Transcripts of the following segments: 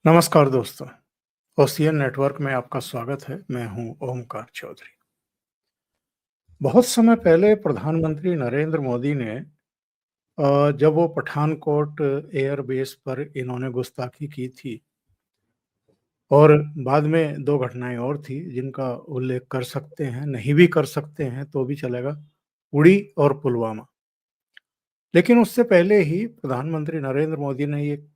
नमस्कार दोस्तों, ocean network में आपका स्वागत है। मैं हूं ओमकार चौधरी। बहुत समय पहले प्रधानमंत्री नरेंद्र मोदी ने जब वो पठानकोट एयर बेस पर इन्होंने गुस्ताखी की थी और बाद में 2 घटनाएं और थी जिनका उल्लेख कर सकते हैं, नहीं भी कर सकते हैं तो भी चलेगा, उड़ी और पुलवामा। लेकिन उससे पहले ही प्रधानमंत्री नरेंद्र मोदी ने ये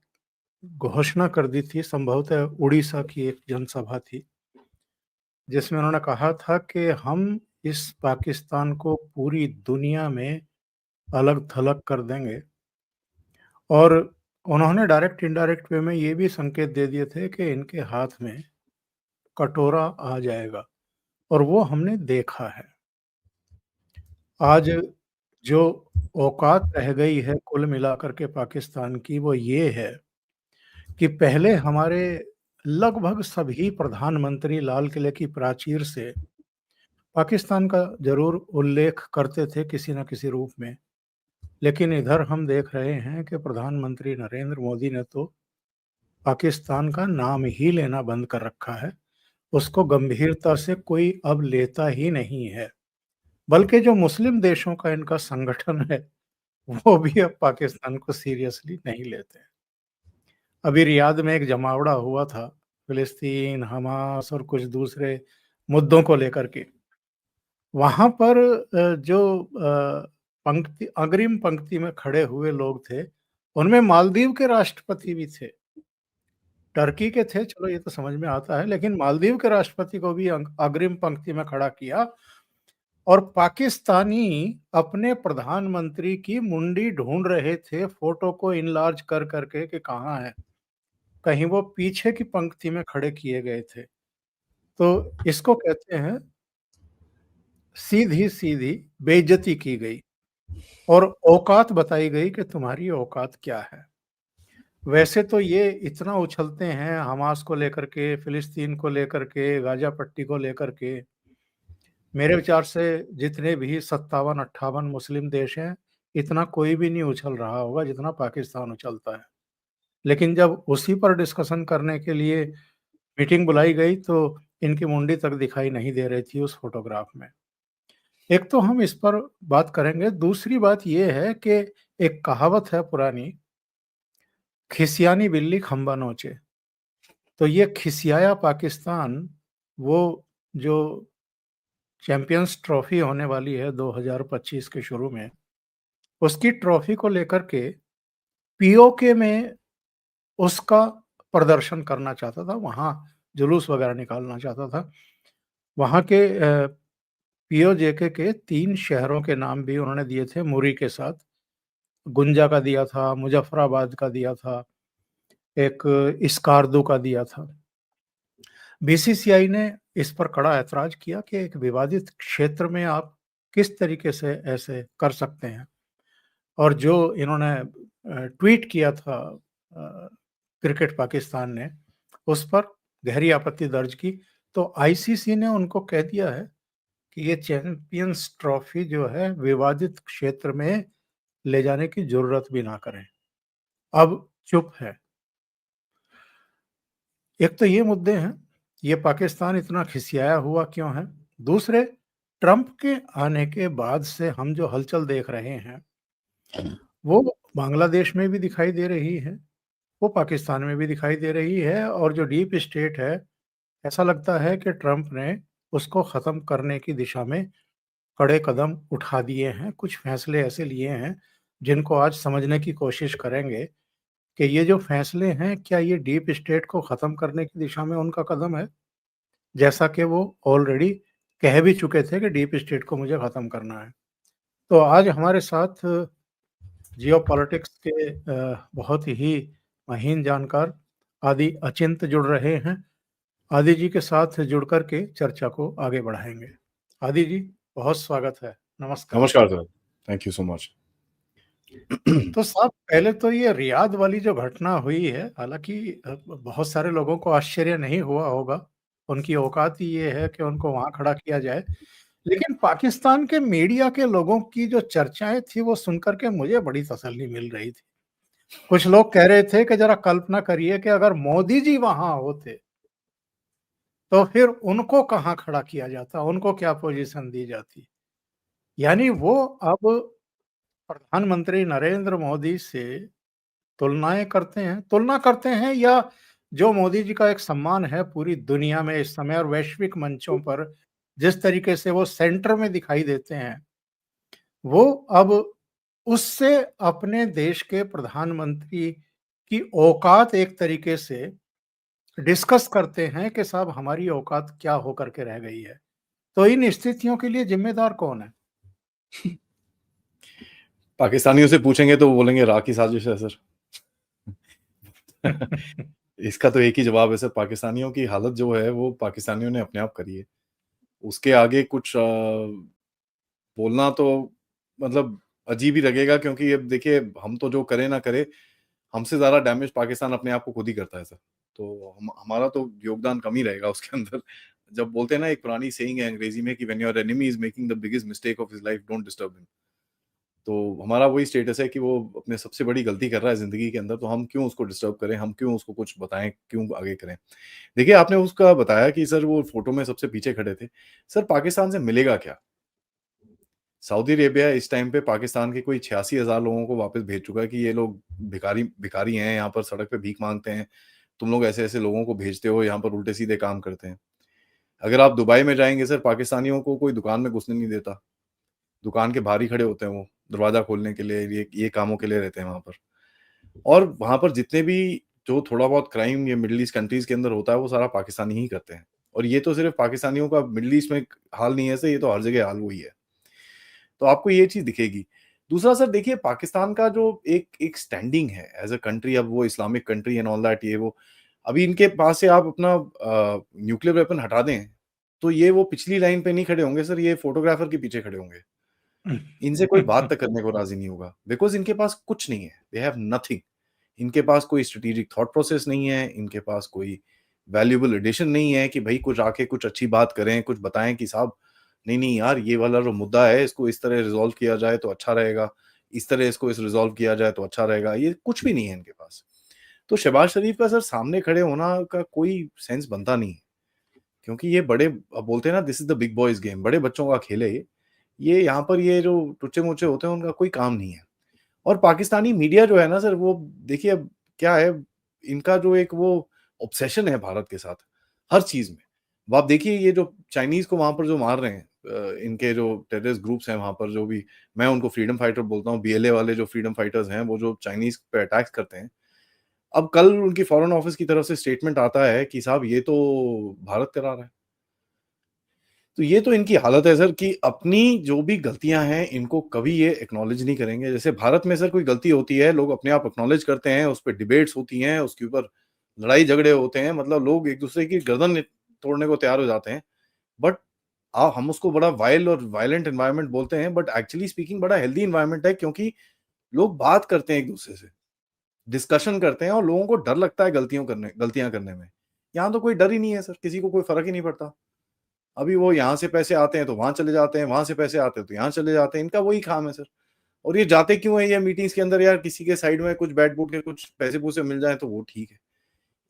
घोषणा कर दी थी, संभवतः उड़ीसा की एक जनसभा थी, जिसमें उन्होंने कहा था कि हम इस पाकिस्तान को पूरी दुनिया में अलग-थलग कर देंगे और उन्होंने डायरेक्ट इनडायरेक्ट वे में ये भी संकेत दे दिए थे कि इनके हाथ में कटोरा आ जाएगा और वो हमने देखा है। आज जो औकात रह गई है कुल मिलाकर के पाकिस्तान की वो ये है कि पहले हमारे लगभग सभी प्रधानमंत्री लाल किले की प्राचीर से पाकिस्तान का ज़रूर उल्लेख करते थे किसी न किसी रूप में। लेकिन इधर हम देख रहे हैं कि प्रधानमंत्री नरेंद्र मोदी ने तो पाकिस्तान का नाम ही लेना बंद कर रखा है। उसको गंभीरता से कोई अब लेता ही नहीं है। बल्कि जो मुस्लिम देशों का इनका संगठन है, वो भी अब पाकिस्तान को सीरियसली नहीं लेते हैं। अभी रियाद में एक जमावड़ा हुआ था, फिलिस्तीन, हमास और कुछ दूसरे मुद्दों को लेकर के। वहाँ पर जो पंक्ति अग्रिम पंक्ति में खड़े हुए लोग थे, उनमें मालदीव के राष्ट्रपति भी थे। टर्की के थे, चलो ये तो समझ में आता है, लेकिन मालदीव के राष्ट्रपति को भी अग्रिम पंक्ति में खड़ा किया और पाकिस्तानी अपने प्रधानमंत्री की मुंडी ढूंढ रहे थे, फोटो को इनलार्ज कर करके कि कहाँ है। कहीं वो पीछे की पंक्ति में खड़े किए गए थे। तो इसको कहते हैं सीधी-सीधी बेइज्जती की गई और औकात बताई गई कि तुम्हारी औकात क्या है। वैसे तो ये इतना उछलते हैं हमास को लेकर के, फिलिस्तीन को लेकर के, गाज़ा पट्टी को लेकर के। मेरे विचार से जितने भी 57-58 मुस्लिम देश हैं, इतना कोई भी नहीं उछल रहा होगा जितना पाकिस्तान उछलता है। लेकिन जब उसी पर डिस्कशन करने के लिए मीटिंग बुलाई गई तो इनकी मुंडी तक दिखाई नहीं दे रही थी उस फ़ोटोग्राफ में। एक तो हम इस पर बात करेंगे, दूसरी बात ये है कि एक कहावत है पुरानी, खिसियानी बिल्ली खंबा नोचे। तो ये खिसियाया पाकिस्तान, वो जो चैंपियंस ट्रॉफी होने वाली है 2025 के शुरू में, उसकी ट्रॉफी को लेकर के पीओके में उसका प्रदर्शन करना चाहता था, वहाँ जुलूस वगैरह निकालना चाहता था। वहाँ के पीओजेके के 3 शहरों के नाम भी उन्होंने दिए थे मुरी के साथ। गुंजा का दिया था, मुज़फ़्फ़राबाद का दिया था, एक स्कार्दू का दिया था। बीसीसीआई ने इस पर कड़ा ऐतराज़ किया कि एक विवादित क्षेत्र में आप किस तरीके से ऐसे कर सकते हैं और जो इन्होंने ट्वीट किया था क्रिकेट पाकिस्तान ने, उस पर गहरी आपत्ति दर्ज की। तो आईसीसी ने उनको कह दिया है कि ये चैंपियंस ट्रॉफी जो है विवादित क्षेत्र में ले जाने की ज़रूरत भी ना करें। अब चुप है। एक तो ये मुद्दे हैं, ये पाकिस्तान इतना खिसियाया हुआ क्यों है? दूसरे, ट्रंप के आने के बाद से हम जो हलचल देख रहे हैं, वो बांग्लादेश में भी दिखाई दे रही है, वो पाकिस्तान में भी दिखाई दे रही है और जो डीप स्टेट है, ऐसा लगता है कि ट्रंप ने उसको ख़त्म करने की दिशा में कड़े कदम उठा दिए हैं। कुछ फैसले ऐसे लिए हैं, जिनको आज समझने की कोशिश करेंगे कि ये जो फैसले हैं, क्या ये डीप स्टेट को ख़त्म करने की दिशा में उनका कदम है? जैसा कि वो ऑलरेडी कह भी चुके थे कि डीप स्टेट को मुझे ख़त्म करना है। तो आज हमारे साथ जियोपॉलिटिक्स के बहुत ही महीन जानकार आदि अचिंत जुड़ रहे हैं। आदि जी के साथ जुड़ कर के चर्चा को आगे बढ़ाएँगे। आदि जी, बहुत स्वागत है। नमस्कार। नमस्कार sir, thank you so much. तो साहब, पहले तो ये रियाद वाली जो घटना हुई है, हालाँकि बहुत सारे लोगों को आश्चर्य नहीं हुआ होगा। उनकी औकात ही ये है कि उनको वहाँ खड़ा किया जाए। लेकिन पाकिस्तान के मीडिया के लोगों की जो चर्चाएँ थी, वो सुनकर के मुझे बड़ी तसल्ली मिल रही थी। कुछ लोग कह रहे थे कि जरा कल्पना करिए कि अगर मोदी जी वहां होते तो फिर उनको कहाँ खड़ा किया जाता, उनको क्या पोजीशन दी जाती। यानी वो अब प्रधानमंत्री नरेंद्र मोदी से तुलना करते हैं, या जो मोदी जी का एक सम्मान है पूरी दुनिया में इस समय और वैश्विक मंचों पर जिस तरीके से वो सेंटर में दिखाई देते हैं, वो अब उससे अपने देश के प्रधानमंत्री की औकात एक तरीके से डिस्कस करते हैं कि साहब हमारी औकात क्या होकर के रह गई है। तो इन स्थितियों के लिए जिम्मेदार कौन है? पाकिस्तानियों से पूछेंगे तो वो बोलेंगे राह की साजिश है सर। इसका तो एक ही जवाब है सर, पाकिस्तानियों की हालत जो है वो पाकिस्तानियों ने अपने आप करी है। उसके आगे कुछ बोलना तो मतलब अजीब ही लगेगा, क्योंकि अब देखिए हम तो जो करें ना करें, हमसे ज़्यादा डैमेज पाकिस्तान अपने आप को खुद ही करता है सर। तो हम हमारा तो योगदान कम ही रहेगा उसके अंदर। जब बोलते हैं ना, एक पुरानी सेइंग है अंग्रेजी में कि when your enemy is making the biggest mistake of his life, don't disturb him. तो हमारा वही स्टेटस है कि वो अपने सबसे बड़ी गलती कर रहा है ज़िंदगी के अंदर, तो हम क्यों उसको डिस्टर्ब करें, हम क्यों उसको कुछ बताएँ, क्यों आगे करें। देखिए, आपने उसका बताया कि सर वो फ़ोटो में सबसे पीछे खड़े थे। सर पाकिस्तान से मिलेगा क्या? सऊदी अरेबिया इस टाइम पे पाकिस्तान के कोई 86,000 लोगों को वापस भेज चुका है कि ये लोग भिखारी भिखारी हैं, यहाँ पर सड़क पे भीख माँगते हैं। तुम लोग ऐसे-ऐसे लोगों को भेजते हो, यहाँ पर उल्टे-सीधे काम करते हैं। अगर आप दुबई में जाएँगे सर, पाकिस्तानियों को कोई दुकान में घुसने नहीं देता। दुकान के बाहर ही खड़े होते हैं वो, दरवाज़ा खोलने के लिए, ये कामों के लिए रहते हैं वहाँ पर। और वहाँ पर जितने भी जो थोड़ा बहुत क्राइम ये मिडल ईस्ट कंट्रीज़ के अंदर होता है, वो सारा पाकिस्तानी ही करते हैं। और ये तो सिर्फ़ पाकिस्तानियों का मिडल ईस्ट में हाल नहीं है सर, ये तो हर जगह हाल वही है। तो आपको ये चीज़ दिखेगी। दूसरा सर देखिए, पाकिस्तान का जो एक एक स्टैंडिंग है एज़ अ कंट्री, अब वो Islamic country and all that, ये वो, अभी इनके पास से आप अपना न्यूक्लियर वेपन हटा दें, तो ये वो पिछली लाइन पे नहीं खड़े होंगे सर, ये फ़ोटोग्राफ़र के पीछे खड़े होंगे। इनसे कोई बात तक करने को राज़ी नहीं होगा, बिकॉज़ इनके पास कुछ नहीं है, दे हैव नथिंग। इनके पास कोई स्ट्रैटेजिक थॉट प्रोसेस नहीं है, इनके पास कोई वैल्यूएबल एडिशन नहीं है कि भई कुछ आके कुछ अच्छी बात करें, कुछ बताएँ कि साहब नहीं, नहीं यार, ये वाला जो मुद्दा है इसको इस तरह रिज़ॉल्व किया जाए तो अच्छा रहेगा, इस तरह इसको इस रिज़ॉल्व किया जाए तो अच्छा रहेगा, ये कुछ भी नहीं है इनके पास। तो शहबाज़ शरीफ का सर सामने खड़े होना का कोई सेंस बनता नहीं है, क्योंकि ये बड़े बोलते हैं ना, this is the big boys game, बड़े बच्चों का खेल है ये। ये यहाँ पर ये जो टुच्चे-मुच्चे होते हैं उनका कोई काम नहीं है। और पाकिस्तानी मीडिया जो है ना सर, वो देखिए अब क्या है, इनका जो एक वो ऑब्सेशन है भारत के साथ, हर चीज़ में। अब आप देखिए ये जो चाइनीज़ को वहाँ पर जो मार रहे हैं, इनके जो टेररिस्ट ग्रुप्स हैं वहाँ पर, जो भी, मैं उनको फ्रीडम फाइटर बोलता हूँ, बीएलए वाले जो फ्रीडम फाइटर्स हैं, वो जो चाइनीज़ पे अटैक्स करते हैं। अब कल उनकी फॉरेन ऑफिस की तरफ से स्टेटमेंट आता है कि साहब ये तो भारत करा रहा है। तो ये तो इनकी हालत है सर कि अपनी जो भी गलतियाँ हैं, इनको कभी ये एक्नॉलेज नहीं करेंगे। जैसे भारत में सर कोई गलती होती है, लोग अपने आप एक्नॉलेज करते हैं, उस पे डिबेट्स होती हैं, उसके ऊपर लड़ाई-झगड़े होते हैं, मतलब लोग एक-दूसरे की गर्दन तोड़ने को तैयार हो जाते हैं। बट हम उसको बड़ा वाइल्ड और वायलेंट एनवायरनमेंट बोलते हैं, बट एक्चुअली स्पीकिंग बड़ा हेल्दी एनवायरनमेंट है, क्योंकि लोग बात करते हैं एक-दूसरे से, डिस्कशन करते हैं, और लोगों को डर लगता है गलतियाँ करने में। यहाँ तो कोई डर ही नहीं है सर, किसी को कोई फ़र्क ही नहीं पड़ता। अभी वो यहाँ से पैसे आते हैं तो वहाँ चले जाते हैं, वहाँ से पैसे आते हैं तो यहाँ चले जाते हैं, इनका वही काम है सर। और ये जाते क्यों हैं ये मीटिंग्स के अंदर, यार किसी के साइड में कुछ बैठ-बूठ के कुछ पैसे-पूसे मिल जाएँ तो वो ठीक है।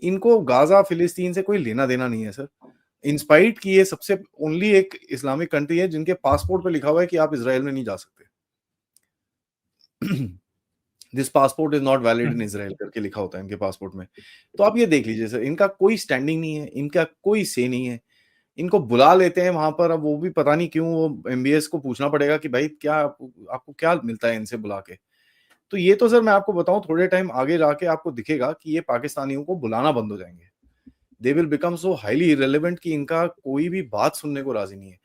इनको गाज़ा, फिलिस्तीन से कोई लेना-देना नहीं है सर। इन स्पाइट कि ये सबसे ओनली एक इस्लामिक कंट्री है जिनके पासपोर्ट पे लिखा हुआ है कि आप इज़राइल में नहीं जा सकते। This passport is not valid in Israel करके लिखा होता है इनके पासपोर्ट में। तो आप ये देख लीजिए सर, इनका कोई स्टैंडिंग नहीं है, इनका कोई से नहीं है। इनको बुला लेते हैं वहाँ पर, अब वो भी पता नहीं क्यों, वो एमबीएस को पूछना पड़ेगा कि भाई क्या आपको आपको क्या मिलता है इनसे बुला के? तो ये तो सर मैं आपको बताऊँ, थोड़े टाइम आगे जाके आपको दिखेगा कि ये पाकिस्तानियों को बुलाना बंद हो जाएँगे। They will become so highly irrelevant कि इनका कोई भी बात सुनने को राज़ी नहीं है।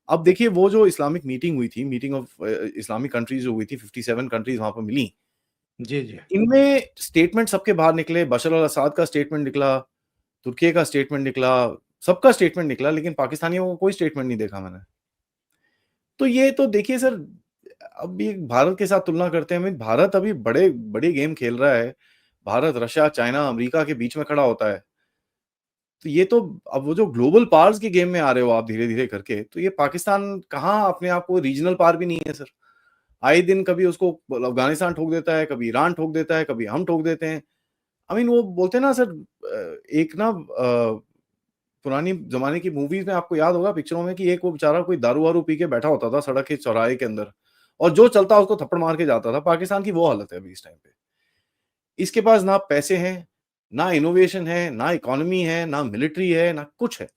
अब देखिए वो जो इस्लामिक मीटिंग हुई थी, मीटिंग ऑफ इस्लामिक कंट्रीज़ जो हुई थी, 57 कंट्रीज़ वहाँ पर मिली। जी, जी। इनमें स्टेटमेंट सबके बाहर निकले, बशर अल असद का स्टेटमेंट निकला, तुर्की का स्टेटमेंट निकला, सबका स्टेटमेंट निकला, लेकिन पाकिस्तानियों को कोई स्टेटमेंट नहीं देखा मैंने। तो ये तो देखिए सर, अब ये भारत के साथ तुलना करते हैं, भारत अभी बड़े बड़े गेम खेल रहा है। भारत, रशिया, चाइना, अमेरिका के बीच में खड़ा होता है। तो ये तो, अब वो जो ग्लोबल पावर्स के गेम में आ रहे हो आप धीरे-धीरे करके, तो ये पाकिस्तान कहाँ अपने आप को, रीजनल पावर भी नहीं है सर। आए दिन कभी उसको अफगानिस्तान ठोक देता है, कभी ईरान ठोक देता है, कभी हम ठोक देते हैं। आई मीन वो बोलते हैं ना सर, एक ना पुरानी ज़माने की मूवीज़ में आपको याद होगा, पिक्चरों में, कि एक वो बेचारा कोई दारू-वारू पी के बैठा होता था सड़क के चौराहे के अंदर और जो चलता उसको थप्पड़ मार के जाता था। पाकिस्तान की वो हालत है अभी इस टाइम पे। इसके पास ना पैसे हैं, ना इनोवेशन है, ना इकोनॉमी है, ना मिलिट्री है, ना कुछ है।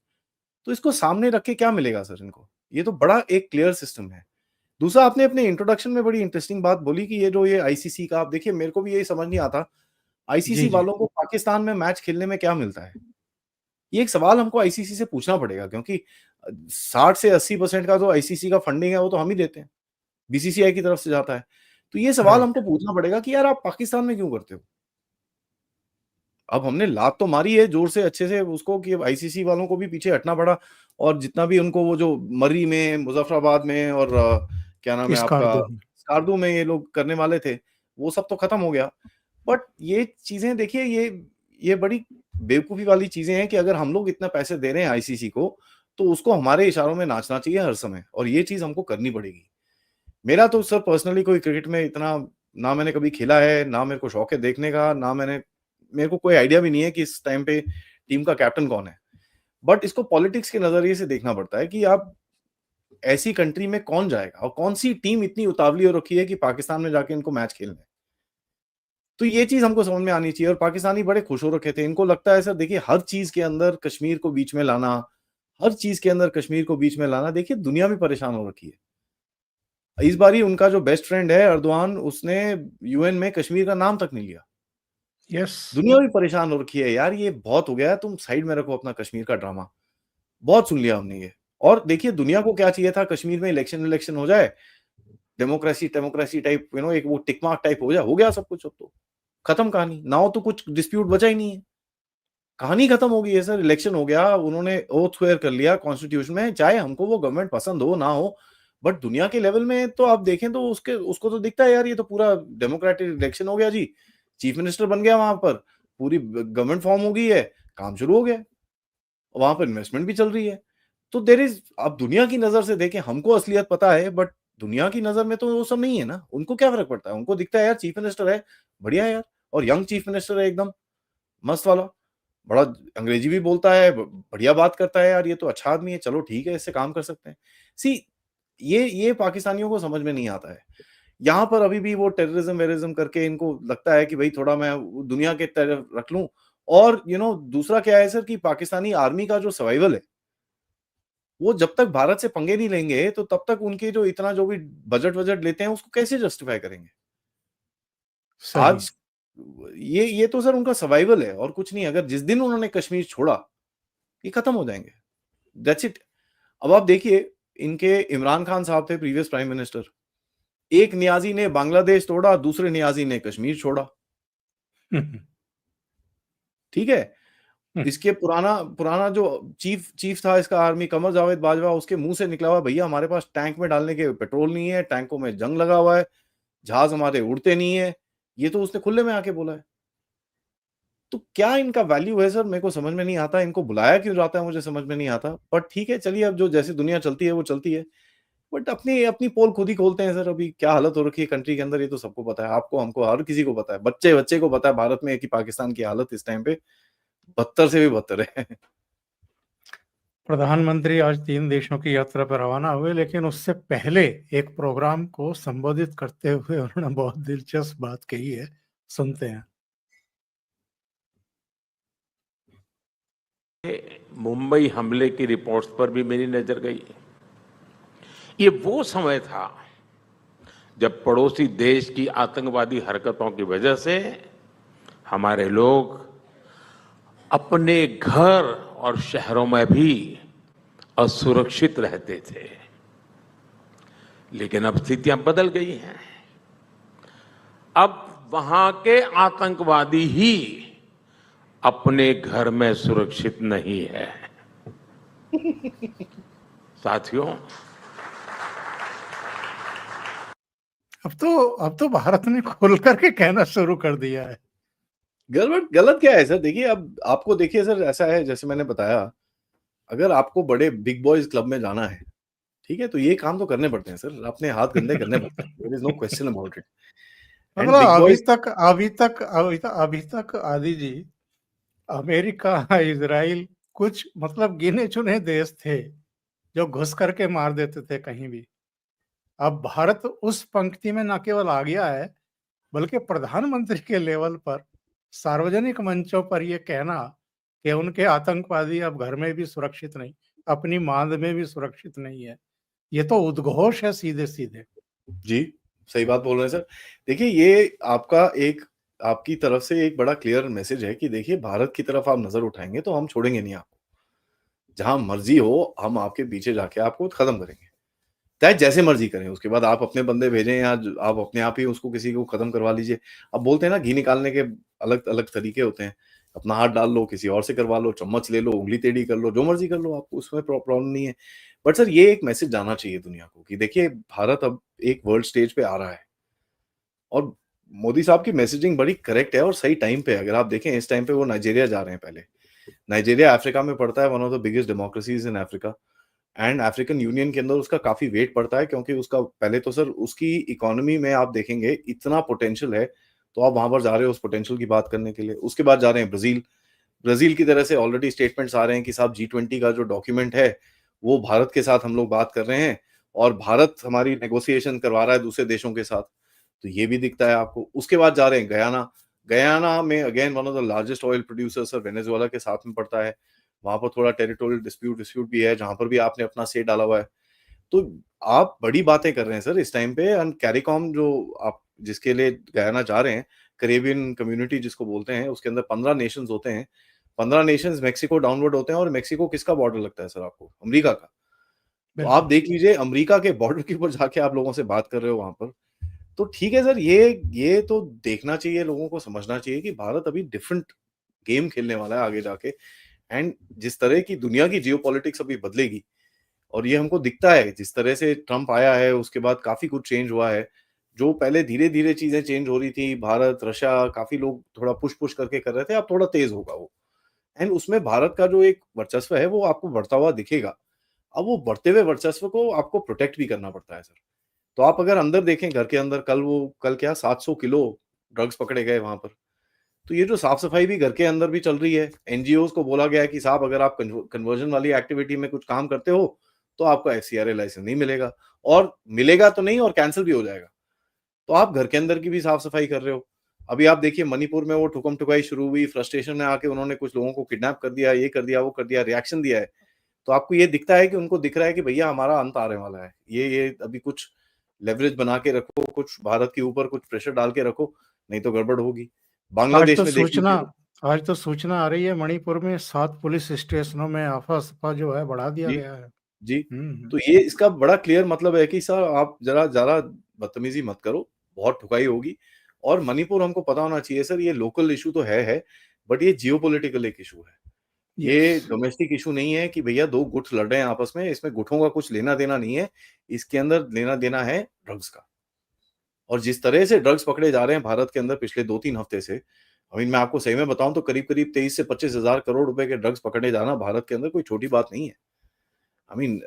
तो इसको सामने रख के क्या मिलेगा सर इनको? ये तो बड़ा एक क्लियर सिस्टम है। दूसरा, आपने अपने इंट्रोडक्शन में बड़ी इंटरेस्टिंग बात बोली कि ये आईसीसी का, आप देखिए मेरे को भी यही समझ नहीं आता, जी, आईसीसी जी। वालों को पाकिस्तान में मैच खेलने में क्या मिलता है? ये एक सवाल हमको आईसीसी से पूछना पड़ेगा, क्योंकि 60 से 80% का जो आईसीसी का फंडिंग है वो तो हम ही देते हैं। बीसीसीआई की तरफ से जाता है। तो ये सवाल हमको राइट। पूछना पड़ेगा कि यार आप पाकिस्तान में क्यों करते हो? अब हमने लात तो मारी है जोर से अच्छे से उसको कि आईसीसी वालों को भी पीछे हटना पड़ा, और जितना भी उनको वो जो मर्री में, मुज़फ्फराबाद में और क्या नाम है आपका, स्कार्दो। स्कार्दू में ये लोग करने वाले थे, वो सब तो खत्म हो गया। बट ये चीज़ें देखिए, ये बड़ी बेवकूफ़ी वाली चीज़ें हैं कि अगर हम लोग इतना पैसे दे रहे हैं आईसीसी को, तो उसको हमारे इशारों में नाचना चाहिए हर समय, और ये चीज़ हमको करनी पड़ेगी। मेरा तो सर पर्सनली कोई क्रिकेट में इतना, ना मैंने कभी खेला है, ना मेरे को शौक है देखने का, ना मेरे को कोई आइडिया भी नहीं है कि इस टाइम पे टीम का कैप्टन कौन है। बट इसको पॉलिटिक्स के नज़रिए से देखना पड़ता है कि आप ऐसी कंट्री में कौन जाएगा और कौन-सी टीम इतनी उतावली हो रखी है कि पाकिस्तान में जाके इनको मैच खेलना है। तो ये चीज़ हमको समझ में आनी चाहिए, और पाकिस्तानी बड़े खुश हो रखे थे। इनको लगता है सर, देखिए हर चीज़ के अंदर कश्मीर को बीच में लाना, हर चीज़ के अंदर कश्मीर को बीच में लाना, देखिए दुनिया भी परेशान हो रखी है। इस बारी उनका जो बेस्ट फ्रेंड है एर्दोआन, उसने यूएन में कश्मीर का नाम तक नहीं लिया। यस। दुनिया भी परेशान हो रखी है, यार ये बहुत हो गया है, तुम साइड में रखो अपना कश्मीर का ड्रामा। बहुत सुन लिया हमने ये। और देखिए दुनिया को क्या चाहिए था, कश्मीर में इलेक्शन हो जाए, डेमोक्रेसी टाइप, एक वो टिक मार्क टाइप हो जाए, हो गया सब कुछ अब तो। खत्म कहानी, नाउ तो कुछ डिस्प्यूट बचा ही नहीं है। कहानी खत्म हो गई है सर, इलेक्शन हो गया, उन्होंने ओथ स्वेयर कर लिया कॉन्स्टिट्यूशन में, चाहे हमको वो गवर्नमेंट पसंद हो ना हो, बट दुनिया के लेवल में तो आप देखें तो उसको तो दिखता है यार, ये तो पूरा डेमोक्रेटिक इलेक्शन हो गया जी। चीफ मिनिस्टर बन गया वहां पर, पूरी गवर्नमेंट फॉर्म हो गई है, काम शुरू हो गया, वहां पर इन्वेस्टमेंट भी चल रही है। तो देयर इज, आप दुनिया की नजर से देखें, हमको असलियत पता है, बट दुनिया की नजर में तो वो सब नहीं है ना। उनको क्या फर्क पड़ता है, उनको दिखता है यार चीफ मिनिस्टर है, बढ़िया है यार, और यंग चीफ मिनिस्टर है एकदम मस्त वाला, बड़ा अंग्रेजी भी बोलता है, बढ़िया बात करता है यार, ये तो अच्छा आदमी है, चलो ठीक है, इससे काम कर सकते हैं। सी, ये पाकिस्तानियों को समझ में नहीं आता है। यहाँ पर अभी भी वो टेररिज्म वेरिज्म करके इनको लगता है कि भाई थोड़ा मैं दुनिया के तरफ रख लूं। और दूसरा क्या है सर, कि पाकिस्तानी आर्मी का जो सर्वाइवल है, वो जब तक भारत से पंगे नहीं लेंगे, तो तब तक उनके जो इतना जो भी बजट वजट लेते हैं, उसको कैसे जस्टिफाई करेंगे? सही। आज ये तो सर उनका सर्वाइवल है और कुछ नहीं। अगर जिस दिन उन्होंने कश्मीर छोड़ा, ये खत्म हो जाएंगे, दैट्स इट। अब आप देखिए, इनके इमरान खान साहब थे प्रीवियस प्राइम मिनिस्टर, एक नियाजी ने बांग्लादेश तोड़ा, दूसरे नियाजी ने कश्मीर छोड़ा। ठीक है? इसके पुराना पुराना जो चीफ चीफ था इसका आर्मी, कमर जावेद बाजवा, उसके मुंह से निकला हुआ, भैया हमारे पास टैंक में डालने के पेट्रोल नहीं है, टैंकों में जंग लगा हुआ है, जहाज हमारे उड़ते नहीं है। ये तो उसने खुले में आके बोला है। तो क्या इनका वैल्यू है सर, मेरे को समझ में नहीं आता। इनको बुलाया क्यों जाता है, मुझे समझ में नहीं आता। बट ठीक है, चलिए, अब जो जैसी दुनिया चलती है वो चलती है। बट अपनी अपनी पोल खुद ही खोलते हैं सर। अभी क्या हालत हो रखी है कंट्री के अंदर, ये तो सबको पता है, आपको, हमको, हर किसी को पता है। बच्चे बच्चे को पता है भारत में कि पाकिस्तान की हालत इस टाइम पे बदतर से भी बदतर है। प्रधानमंत्री आज 3 देशों की यात्रा पर रवाना हुए, लेकिन उससे पहले एक प्रोग्राम को संबोधित करते हुए उन्होंने बहुत दिलचस्प बात कही है, सुनते हैं। मुंबई हमले की रिपोर्ट्स पर भी मेरी नजर गई। ये वो समय था जब पड़ोसी देश की आतंकवादी हरकतों की वजह से हमारे लोग अपने घर और शहरों में भी असुरक्षित रहते थे। लेकिन अब स्थितियां बदल गई हैं। अब वहां के आतंकवादी ही अपने घर में सुरक्षित नहीं है। साथियों, अब तो भारत ने खोल करके कहना शुरू कर दिया है। गलत गलत क्या है सर? देखिए, अब आपको देखिए सर, ऐसा है जैसे मैंने बताया, अगर आपको बड़े बिग बॉयज क्लब में जाना है, ठीक है? तो ये काम तो करने पड़ते हैं सर, अपने हाथ गंदे करने पड़ते हैं। There is no question about it. And मतलब बिग बॉयज़ अभी तक आदि जी, अमेरिका, इज़राइल कुछ मतलब गिने-चुने देश थे, जो घुस कर के मार देते थे कहीं भी। अब भारत उस पंक्ति में न केवल आ गया है, बल्कि प्रधानमंत्री के लेवल पर सार्वजनिक मंचों पर ये कहना कि उनके आतंकवादी अब घर में भी सुरक्षित नहीं, अपनी माँद में भी सुरक्षित नहीं है, ये तो उद्घोष है सीधे-सीधे। जी, सही बात बोल रहे हैं सर। देखिए ये आपका एक आपकी तरफ से एक बड़ा क्लियर मैसेज है कि देखिए भारत की तरफ आप नज़र उठाएँगे तो हम छोड़ेंगे नहीं आपको। जहाँ मर्ज़ी हो हम आपके पीछे जाके आपको खत्म करेंगे। चाहे जैसे मर्ज़ी करें, उसके बाद आप अपने बंदे भेजें या ज आप अपने आप ही उसको किसी को खत्म करवा लीजिए। अब बोलते हैं ना घी निकालने के अलग-अलग तरीके होते हैं। अपना हाथ डाल लो, किसी और से करवा लो, चम्मच ले लो, उँगली टेढ़ी कर लो, जो मर्ज़ी कर लो आपको उसमें प्रॉब्लम नहीं है। बट सर ये एक मैसेज जाना चाहिए दुनिया को कि देखिए भारत अब एक वर्ल्ड स्टेज पे आ रहा है और मोदी साहब की मैसेजिंग बड़ी करेक्ट है और सही टाइम पे है। अगर आप देखें इस टाइम पे वो नाइजीरिया जा रहे हैं पहले। नाइजीरिया अफ्रीका में पड़ता है, one of the biggest democracies in Africa. And African union के अंदर उसका काफ़ी वेट पड़ता है क्योंकि उसका पहले तो सर उसकी इकोनॉमी में आप देखेंगे इतना पोटेंशियल है, तो आप वहाँ पर जा रहे हो उस पोटेंशियल की बात करने के लिए। उसके बाद जा रहे हैं ब्राज़ील। ब्राज़ील की तरह से ऑलरेडी स्टेटमेंट्स आ रहे हैं कि साहब G20 का जो डॉक्यूमेंट है, वो भारत के साथ हम लोग बात कर रहे हैं और भारत हमारी नेगोशिएशन करवा रहा है दूसरे देशों के साथ। तो ये भी दिखता है आपको। उसके बाद जा रहे हैं गयाना। गयाना में again one of the largest oil producers sir Venezuela के साथ में पड़ता है। वहाँ पर थोड़ा टेरिटोरियल डिस्प्यूट भी है, जहाँ पर भी आपने अपना से डाला हुआ है। तो आप बड़ी बातें कर रहे हैं सर इस टाइम पे एंड कैरिकॉम जो आप जिसके लिए गयाना जा रहे हैं, कैरेबियन कम्युनिटी जिसको बोलते हैं, उसके अंदर 15 नेशंस होते हैं। 15 नेशंस मेक्सिको डाउनवर्ड होते हैं और मेक्सिको किसका बॉर्डर लगता है सर आपको? अमेरिका का। तो आप बिल्कुल। देख लीजिए अमेरिका के बॉर्डर के ऊपर जाके आप लोगों से बात कर रहे हो वहाँ पर। तो ठीक है सर, ये तो देखना चाहिए, लोगों को समझना चाहिए कि भारत अभी डिफरेंट गेम खेलने वाला है आगे जाके एंड जिस तरह की दुनिया की जियोपॉलिटिक्स अभी बदलेगी और ये हमको दिखता है, जिस तरह से ट्रम्प आया है, उसके बाद काफ़ी कुछ चेंज हुआ है। जो पहले धीरे-धीरे चीज़ें चेंज हो रही थी, भारत, रशिया काफ़ी लोग थोड़ा पुश-पुश करके कर रहे थे, अब थोड़ा तेज़ होगा वो। एंड उसमें भारत का जो एक वर्चस्व है, वो आपको बढ़ता हुआ दिखेगा। अब वो बढ़ते हुए वर्चस्व को आपको प्रोटेक्ट भी करना पड़ता है सर। तो आप अगर अंदर देखें घर के अंदर कल क्या 700 किलो ड्रग्स पकड़े गए वहाँ पर। तो ये जो साफ-सफाई भी घर के अंदर भी चल रही है, एनजीओज़ को बोला गया है कि साहब अगर आप कन्वर्जन वाली एक्टिविटी में कुछ काम करते हो, तो आपको एफसीआरए लाइसेंस नहीं मिलेगा और मिलेगा तो नहीं और कैंसल भी हो जाएगा। तो आप घर के अंदर की भी साफ-सफाई कर रहे हो। अभी आप देखिए मणिपुर में वो ठुकम-ठुकाई शुरू हुई, फ्रस्ट्रेशन में आके उन्होंने कुछ लोगों को किडनैप कर दिया, ये कर दिया, वो कर दिया, रिएक्शन दिया है। तो आपको ये दिखता है कि उनको दिख रहा है कि भैया हमारा अंत आने वाला है। ये अभी कुछ लेवरेज बना के रखो, कुछ भारत के ऊपर कुछ प्रेशर डाल के रखो, नहीं तो गड़बड़ होगी। आज तो बांग्लादेश में देख सूचना लीजिए। आज तो सूचना आ रही है, मणिपुर में 7 पुलिस स्टेशनों में आपा-सपा जो है बढ़ा दिया जी, गया है। जी। हुँ। तो ये इसका बड़ा क्लियर मतलब है कि सर आप ज़रा ज़्यादा बदतमीज़ी मत करो, बहुत ठुकाई होगी और मणिपुर हमको पता होना चाहिए सर ये लोकल इश्यू तो है, बट ये जियोपॉलिटिकल एक इश्यू है। यस। ये डोमेस्टिक इश्यू नहीं है कि भैया 2 गुट लड़ रहे हैं आपस में, इसमें गुटों का कुछ लेना-देना नहीं है, इसके अंदर लेना-देना है ड्रग्स का। और जिस तरह से ड्रग्स पकड़े जा रहे हैं भारत के अंदर पिछले 2-3 हफ्ते से, आई मीन मैं आपको सही में बताऊँ तो करीब-करीब 23 से 25 हज़ार करोड़ रुपए के ड्रग्स पकड़े जाना भारत के अंदर कोई छोटी बात नहीं है। आई मीन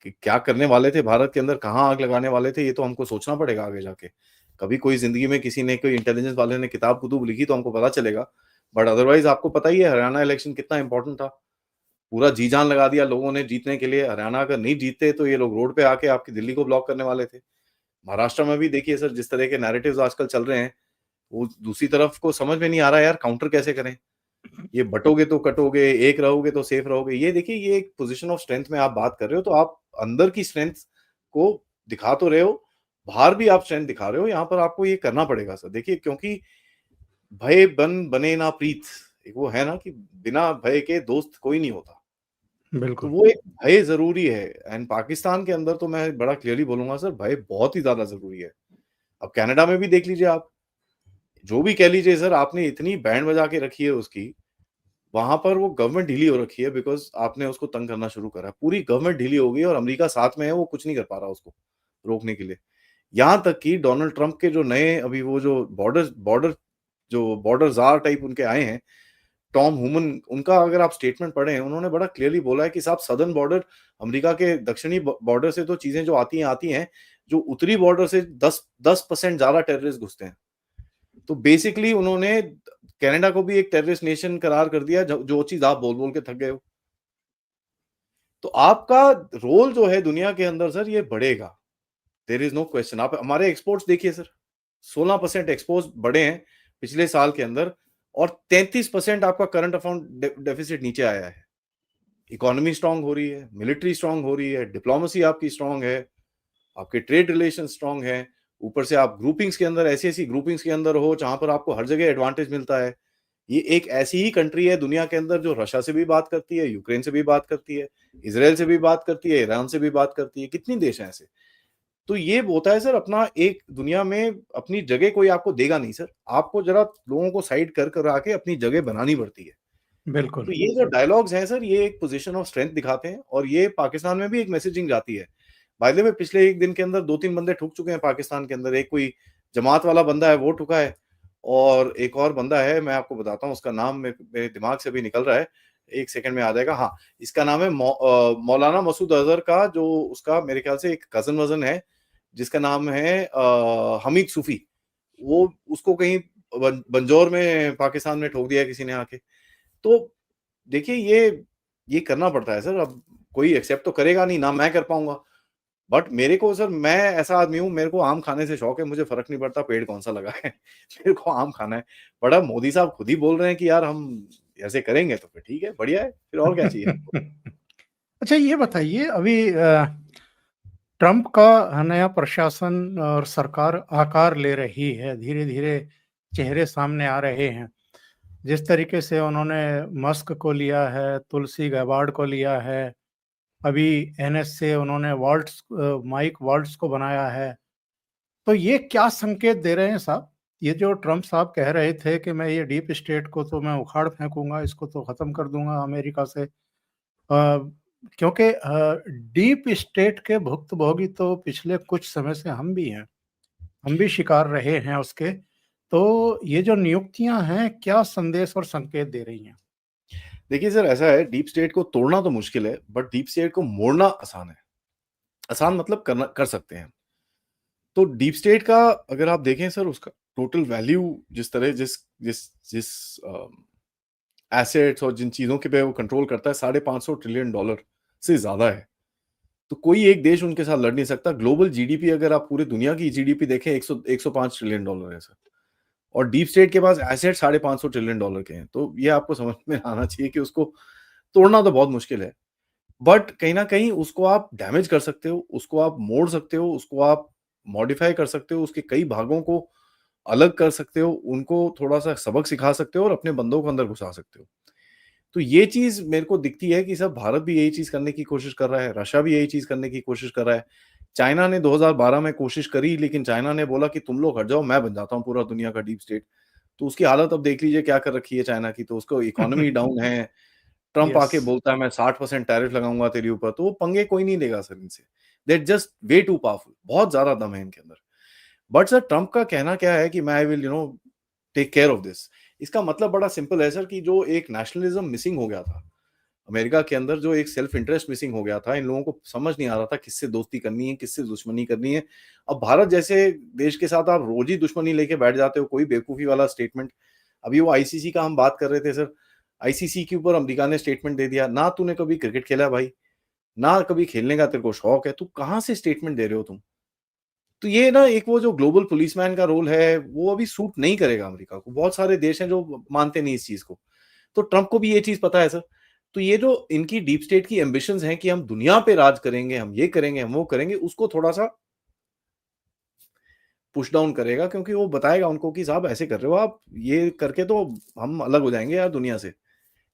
कि क्या करने वाले थे भारत के अंदर, कहाँ आग लगाने वाले थे, ये तो हमको सोचना पड़ेगा आगे जाके। कभी कोई ज़िंदगी में किसी ने कोई इंटेलिजेंस वाले ने किताब-कुतूब लिखी तो हमको पता चलेगा। बट अदरवाइज़ आपको पता ही है हरियाणा इलेक्शन कितना इम्पोर्टेंट था। पूरा जी-जान लगा दिया लोगों ने जीतने के लिए, हरियाणा अगर नहीं जीतते तो ये लोग रोड पे आके आपकी दिल्ली को ब्लॉक करने वाले थे। महाराष्ट्र में भी देखिए सर जिस तरह के नैरेटिव्स आजकल चल रहे हैं, वो दूसरी तरफ को समझ में नहीं आ रहा है यार काउंटर कैसे करें? ये बँटोगे तो कटोगे, एक रहोगे तो सेफ रहोगे। ये देखिए ये एक पोज़ीशन ऑफ स्ट्रेंथ में आप बात कर रहे हो, तो आप अंदर की स्ट्रेंथ को दिखा तो रहे हो, बाहर भी आप स्ट्रेंथ दिखा रहे हो, यहाँ पर आपको ये करना पड़ेगा सर। देखिए क्योंकि भय बन बने ना प्रीत, एक वो है ना कि बिना भय के दोस्त कोई नहीं होता। तो बिल्कुल। वो एक भय ज़रूरी है एंड पाकिस्तान के अंदर तो मैं बड़ा क्लियरली बोलूँगा सर भय बहुत ही ज़्यादा ज़रूरी है। अब कनाडा में भी देख लीजिए आप, जो भी कह लीजिए सर आपने इतनी बैंड बजा के रखी है उसकी, वहाँ पर वो गवर्नमेंट ढीली हो रखी है बिकॉज़ आपने उसको तंग करना शुरू करा। पूरी गवर्नमेंट ढीली हो गई और अमेरिका साथ में है, वो कुछ नहीं कर पा रहा उसको रोकने के लिए। यहाँ तक कि डोनाल्ड ट्रम्प के जो नए अभी वो जो बॉर्डर ज़ार टाइप उनके आए हैं, टॉम हुमन, उनका अगर आप स्टेटमेंट पढ़ें, उन्होंने बड़ा क्लियरली बोला है कि साहब सदर्न बॉर्डर, अमेरिका के दक्षिणी बॉर्डर से तो चीजें जो आती हैं, जो उत्तरी बॉर्डर से 10% ज्यादा टेररिस्ट घुसते हैं। तो बेसिकली उन्होंने कनाडा को भी एक टेररिस्ट नेशन करार कर दिया, जो चीज आप बोल बोल के थक गए हो। तो आपका रोल जो है दुनिया के अंदर सर, ये बढ़ेगा, देयर इज नो क्वेश्चन। आप हमारे एक्सपोर्ट्स देखिए सर, 16% एक्सपोर्ट्स बढ़े हैं पिछले साल के अंदर, और 33% आपका करंट अकाउंट डेफिसिट नीचे आया है। इकोनॉमी स्ट्रांग हो रही है, मिलिट्री स्ट्रांग हो रही है, डिप्लोमेसी आपकी स्ट्रांग है, आपके ट्रेड रिलेशन स्ट्रांग है, ऊपर से आप ग्रुपिंग्स के अंदर, ऐसी ग्रुपिंग्स के अंदर हो जहां पर आपको हर जगह एडवांटेज मिलता है। ये एक ऐसी ही कंट्री है दुनिया के अंदर जो रशिया से भी बात करती है, यूक्रेन से भी बात करती है, इसराइल से भी बात करती है, ईरान से भी बात करती है, कितनी देश हैं ऐसे। तो ये होता है सर, अपना एक दुनिया में अपनी जगह कोई आपको देगा नहीं सर, आपको जरा लोगों को साइड कर आके अपनी जगह बनानी पड़ती है। बिल्कुल। तो ये जो डायलॉग्स हैं सर, ये एक पोजीशन ऑफ स्ट्रेंथ दिखाते हैं, और ये पाकिस्तान में भी एक मैसेजिंग जाती है। बाय द वे, पिछले एक दिन के अंदर 2-3 बंदे ठुक चुके हैं पाकिस्तान के अंदर। एक कोई जमात वाला बंदा है, वो ठुका है, और एक और बंदा है, मैं आपको बताता हूँ उसका नाम, मेरे दिमाग से अभी निकल रहा है, 1 सेकंड में आ जाएगा। हाँ, इसका नाम है मौलाना मसूद अजहर का, जो उसका मेरे ख्याल से एक कजन वजन है, जिसका नाम है हमीद सूफी। वो उसको कहीं बंजौर में पाकिस्तान में ठोक दिया किसी ने आके। तो देखिए, ये करना पड़ता है सर। अब कोई एक्सेप्ट तो करेगा नहीं, ना मैं कर पाऊंगा, बट मेरे को सर, मैं ऐसा आदमी हूँ, मेरे को आम खाने से शौक है, मुझे फर्क नहीं पड़ता पेड़ कौन सा लगा है मेरे को आम खाना है। बड़ा मोदी साहब खुद ही बोल रहे हैं कि यार हम ऐसे करेंगे, तो फिर ठीक है, बढ़िया है, फिर और क्या चाहिए आपको। अच्छा, ये बताइए, अभी ट्रंप का नया प्रशासन और सरकार आकार ले रही है, धीरे-धीरे चेहरे सामने आ रहे हैं। जिस तरीके से उन्होंने मस्क को लिया है, तुलसी गैबार्ड को लिया है, अभी एनएस से उन्होंने माइक वाल्ट्ज को बनाया है। तो ये क्या संकेत दे रहे हैं साहब? ये जो ट्रंप साहब कह रहे थे कि मैं ये डीप स्टेट को तो मैं उखाड़ फेंकूँगा, इसको तो खत्म कर दूँगा अमेरिका से। क्योंकि डीप स्टेट के भुक्तभोगी तो पिछले कुछ समय से हम भी हैं, हम भी शिकार रहे हैं उसके। तो ये जो नियुक्तियां हैं, क्या संदेश और संकेत दे रही हैं? देखिए सर, ऐसा है, डीप स्टेट को तोड़ना तो मुश्किल है, बट डीप स्टेट को मोड़ना आसान है। आसान मतलब कर सकते हैं। तो डीप स्टेट का अगर आप देखें सर, उसका टोटल वैल्यू जिस तरह जिस जिस जिस एसेट्स और जिन चीजों के पे वो कंट्रोल करता है, $550 ट्रिलियन से ज्यादा है। तो कोई एक देश उनके साथ लड़ नहीं सकता। ग्लोबल जीडीपी अगर आप पूरी दुनिया की जीडीपी देखें, 105 ट्रिलियन डॉलर है सर, और डीप स्टेट के पास एसेट $550 ट्रिलियन के हैं। तो ये आपको समझ में आना चाहिए कि उसको तोड़ना तो बहुत मुश्किल है, बट कहीं ना कहीं उसको आप डैमेज कर सकते हो, उसको आप मोड़ सकते हो, उसको आप मॉडिफाई कर सकते हो, उसके कई भागों को अलग कर सकते हो, उनको थोड़ा सा सबक सिखा सकते हो और अपने बंदों को अंदर घुसा सकते हो। तो ये चीज मेरे को दिखती है कि सब भारत भी यही चीज करने की कोशिश कर रहा है, रशिया भी यही चीज करने की कोशिश कर रहा है। चाइना ने 2012 में कोशिश करी, लेकिन चाइना ने बोला कि तुम लोग हट जाओ, मैं बन जाता हूँ पूरा दुनिया का डीप स्टेट। तो उसकी हालत अब देख लीजिए क्या कर रखी है चाइना की। तो उसको इकोनॉमी डाउन है, ट्रंप यस। आके बोलता है मैं 60% टैरिफ लगाऊंगा तेरे ऊपर, तो वो पंगे कोई नहीं लेगा सर इनसे। They just way too powerful, बहुत ज्यादा दम है इनके अंदर। बट सर, ट्रंप का कहना क्या है कि मैं I will take care of this. इसका मतलब बड़ा सिंपल है सर, कि जो एक नेशनलिज्म मिसिंग हो गया था अमेरिका के अंदर, जो एक सेल्फ इंटरेस्ट मिसिंग हो गया था, इन लोगों को समझ नहीं आ रहा था किससे दोस्ती करनी है, किससे दुश्मनी करनी है। अब भारत जैसे देश के साथ आप रोज ही दुश्मनी लेके बैठ जाते हो, कोई बेवकूफी वाला स्टेटमेंट। अभी वो आईसीसी का हम बात कर रहे थे सर, आईसीसी के ऊपर अमेरिका ने स्टेटमेंट दे दिया। ना तूने कभी क्रिकेट खेला भाई, ना कभी खेलने का तेरे को शौक है, तू कहाँ से स्टेटमेंट दे रहे हो तुम। तो ये ना, एक वो जो ग्लोबल पुलिसमैन का रोल है, वो अभी सूट नहीं करेगा अमेरिका को। बहुत सारे देश हैं जो मानते नहीं इस चीज को। तो ट्रंप को भी ये चीज पता है सर। तो ये जो इनकी डीप स्टेट की एम्बिशंस हैं कि हम दुनिया पे राज करेंगे, हम ये करेंगे, हम वो करेंगे, उसको थोड़ा सा पुश डाउन करेगा, क्योंकि वो बताएगा उनको कि साहब ऐसे कर रहे हो आप, ये करके तो हम अलग हो जाएंगे यार दुनिया से।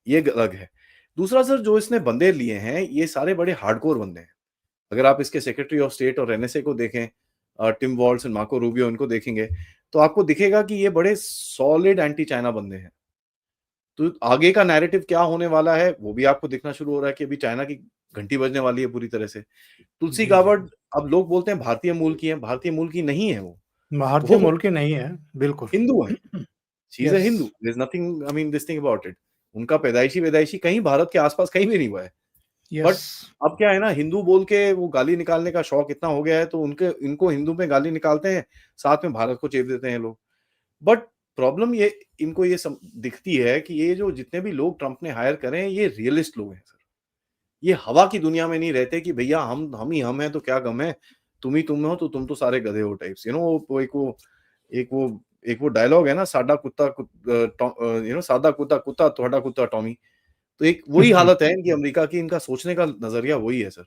ये अलग है। दूसरा सर, जो इसने बंदे लिए हैं, ये सारे बड़े हार्डकोर बंदे हैं। अगर आप इसके सेक्रेटरी ऑफ स्टेट और एनएसए को देखें, टिम वॉल्स और मार्को रूबियो, इनको देखेंगे, तो आपको दिखेगा कि ये बड़े सॉलिड एंटी चाइना बंदे हैं। तो आगे का नैरेटिव क्या होने वाला है, वो भी आपको दिखना शुरू हो रहा है कि अभी चाइना की घंटी बजने वाली है पूरी तरह से। तुलसी जी, जी। गाबर्ड, अब लोग बोलते हैं भारतीय मूल की है, भारतीय मूल की नहीं है वो। भारतीय वो मूल की नहीं है, बिल्कुल। हिंदू है, she is a yes. Hindu, there is nothing, I mean this thing about it. उनका पैदाइशी कहीं भारत के आसपास कहीं भी नहीं हुआ है। बट यस, अब क्या है ना, हिंदू बोल के वो गाली निकालने का शौक इतना हो गया है, तो इनको हिंदू में गाली निकालते हैं, साथ में भारत को चेप देते हैं लोग। बट प्रॉब्लम ये इनको ये दिखती है कि ये जो जितने भी लोग ट्रंप ने हायर करे हैं, ये रियलिस्ट लोग हैं सर। ये हवा की दुनिया में नहीं रहते कि भैया हम ही हम हैं तो क्या गम है, तुम ही तुम हो तो तुम तो सारे गधे हो टाइप्स। एक वो डायलॉग है ना, सादा कुत्ता सादा कुत्ता कुत्ता थोड़ा कुत्ता टॉमी। तो एक वही हालत है इनकी अमेरिका की, इनका सोचने का नजरिया वही है सर।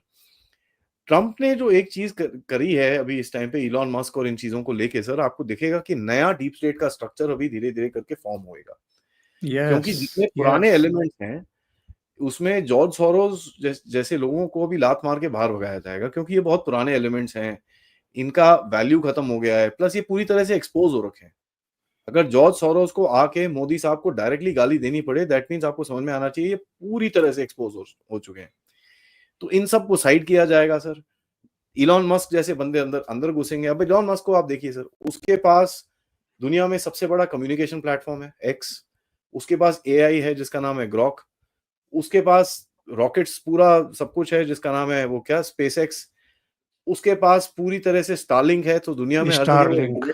ट्रंप ने जो एक चीज करी है अभी इस टाइम पे इलॉन मस्क और इन चीजों को लेके सर, आपको दिखेगा कि नया डीप स्टेट का स्ट्रक्चर अभी धीरे धीरे करके फॉर्म होएगा। क्योंकि यस, जितने पुराने यस। एलिमेंट्स हैं उसमें जॉर्ज सोरोस जैसे लोगों को भी लात मार के बाहर भगाया जाएगा, क्योंकि ये बहुत पुराने एलिमेंट्स हैं, इनका वैल्यू खत्म हो गया है, प्लस ये पूरी तरह से एक्सपोज हो रखे हैं। अगर जॉर्ज सोरोस को आके मोदी साहब को डायरेक्टली गाली देनी पड़े, दैट मीन्स आपको समझ में आना चाहिए ये पूरी तरह से एक्सपोज हो चुके हैं। तो इन सब को साइड किया जाएगा सर। इलॉन मस्क जैसे बंदे अंदर अंदर घुसेंगे। अब इलॉन मस्क को आप देखिए सर, उसके पास दुनिया में सबसे बड़ा कम्युनिकेशन प्लेटफॉर्म है एक्स, उसके पास एआई है जिसका नाम है ग्रॉक, उसके पास रॉकेट्स पूरा सब कुछ है जिसका नाम है वो क्या स्पेस एक्स, उसके पास पूरी तरह से स्टारलिंक है, तो दुनिया में हर जगह स्टारलिंक। वो।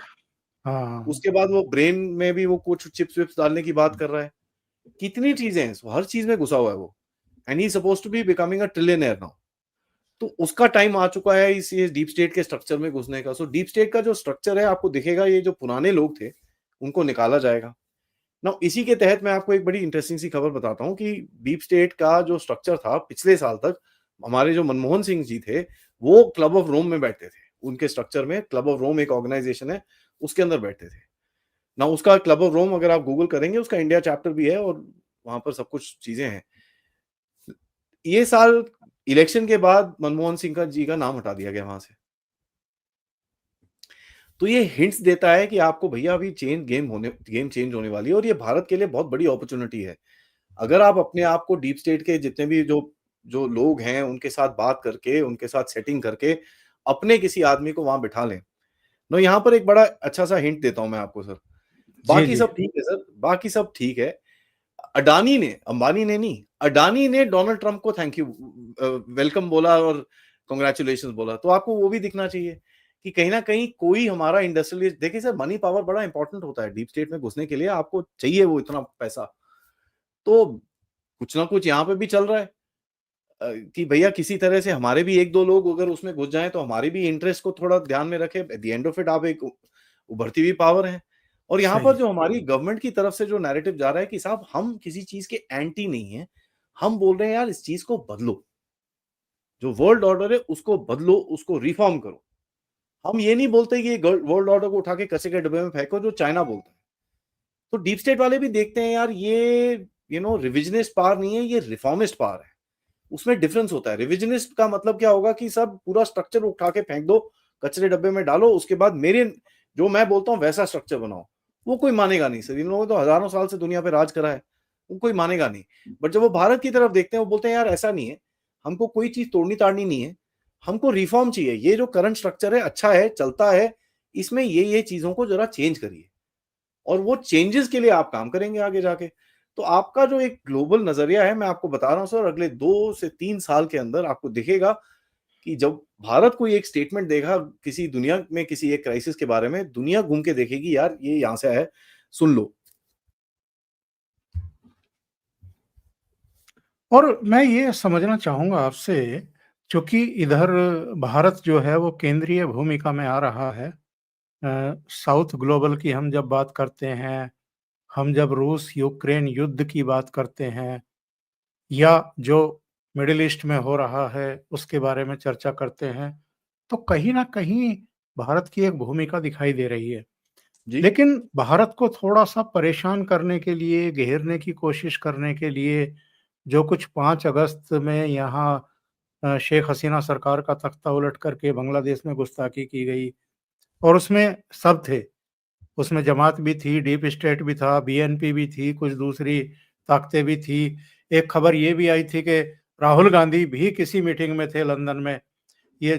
हाँ। उसके बाद वो ब्रेन में भी वो कुछ चिप्स विप्स डालने की बात कर रहा है। कितनी चीजें हैं, हर चीज में घुसा हुआ है वो। And he suppose to be becoming a trillionaire now. तो उसका टाइम आ चुका है इस डीप स्टेट के स्ट्रक्चर में घुसने का। सो डीप स्टेट का जो स्ट्रक्चर है आपको दिखेगा, ये जो पुराने लोग थे उनको निकाला जाएगा ना। इसी के तहत मैं आपको एक बड़ी इंटरेस्टिंग सी खबर बताता हूँ कि डीप स्टेट का जो स्ट्रक्चर था पिछले साल तक, हमारे जो मनमोहन सिंह जी थे वो क्लब ऑफ रोम में बैठते थे। उनके स्ट्रक्चर में क्लब ऑफ रोम एक ऑर्गेनाइजेशन है, उसके अंदर बैठते थे ना। उसका क्लब ऑफ रोम अगर आप गूगल करेंगे उसका इंडिया चैप्टर भी है और वहां पर सब कुछ चीजें हैं। ये साल इलेक्शन के बाद मनमोहन सिंह जी का नाम हटा दिया गया वहां से। तो ये हिंट्स देता है कि आपको भैया अभी गेम चेंज होने वाली है, और ये भारत के लिए बहुत बड़ी अपॉर्चुनिटी है। अगर आप अपने आप को डीप स्टेट के जितने भी जो जो लोग हैं उनके साथ बात करके, उनके साथ सेटिंग करके अपने किसी आदमी को वहां बिठा लें। नो, यहाँ पर एक बड़ा अच्छा सा हिंट देता हूं मैं आपको सर। जी, बाकी जी। सब ठीक है सर, बाकी सब ठीक है। अडानी ने, अंबानी ने नहीं, अडानी ने डोनाल्ड ट्रंप को थैंक यू वेलकम बोला और कांग्रेचुलेशंस बोला। तो आपको वो भी दिखना चाहिए कि कहीं ना कहीं कोई हमारा इंडस्ट्रियलिस्ट, देखिए सर मनी पावर बड़ा इंपॉर्टेंट होता है डीप स्टेट में घुसने के लिए, आपको चाहिए वो इतना पैसा। तो कुछ ना कुछ यहाँ पे भी चल रहा है कि भैया किसी तरह से हमारे भी एक दो लोग अगर उसमें घुस जाएं तो हमारे भी इंटरेस्ट को थोड़ा ध्यान में रखें। At the end of it आप एक उभरती हुई पावर है। और यहाँ पर सही। जो हमारी गवर्नमेंट की तरफ से जो नैरेटिव जा रहा है कि साहब हम किसी चीज के एंटी नहीं है, हम बोल रहे हैं यार इस चीज को बदलो, जो वर्ल्ड ऑर्डर है उसको बदलो, उसको रिफॉर्म करो। हम ये नहीं बोलते कि वर्ल्ड ऑर्डर को उठा के कचरे के डब्बे में फेंको जो चाइना बोलता है। तो डीप स्टेट वाले भी देखते हैं यार ये रिविजनिस्ट पावर नहीं है, ये रिफॉर्मिस्ट पावर है। उसमें डिफरेंस होता है। रिविजनिस्ट का मतलब क्या होगा कि सब पूरा स्ट्रक्चर उठा के फेंक दो, कचरे डब्बे में डालो, उसके बाद मेरे जो मैं बोलता हूँ वैसा स्ट्रक्चर बनाओ। वो कोई मानेगा नहीं सर। इन लोगों ने तो हजारों साल से दुनिया पे राज करा है, वो कोई मानेगा नहीं। बट जब वो भारत की तरफ देखते हैं वो बोलते हैं यार ऐसा नहीं है, हमको कोई चीज तोड़नी ताड़नी नहीं है, हमको रिफॉर्म चाहिए। ये जो करंट स्ट्रक्चर है अच्छा है, चलता है, इसमें ये चीजों को जरा चेंज करिए, और वो चेंजेस के लिए आप काम करेंगे आगे जाके। तो आपका जो एक ग्लोबल नजरिया है, मैं आपको बता रहा हूं सर, अगले 2 से 3 साल के अंदर आपको दिखेगा कि जब भारत कोई एक स्टेटमेंट देगा किसी दुनिया में किसी एक क्राइसिस के बारे में, दुनिया घूम के देखेगी यार ये यहां से है, सुन लो। और मैं ये समझना चाहूँगा आपसे, चूँकि इधर भारत जो है वो केंद्रीय भूमिका में आ रहा है। साउथ ग्लोबल की हम जब बात करते हैं, हम जब रूस-यूक्रेन युद्ध की बात करते हैं, या जो मिडल ईस्ट में हो रहा है, उसके बारे में चर्चा करते हैं, तो कहीं न कहीं भारत की एक भूमिका दिखाई दे रही है। जी। लेकिन भारत को थोड़ा-सा परेशान करने के लिए, घेरने की कोशिश करने के लिए, जो कुछ 5 अगस्त में यहाँ शेख हसीना सरकार का तख्ता उलट करके बांग्लादेश में गुस्ताखी की गई, और उसमें सब थे। उसमें जमात भी थी, डीप स्टेट भी था, बीएनपी भी थी, कुछ दूसरी ताकतें भी थी। एक खबर ये भी आई थी कि राहुल गांधी भी किसी मीटिंग में थे लंदन में। ये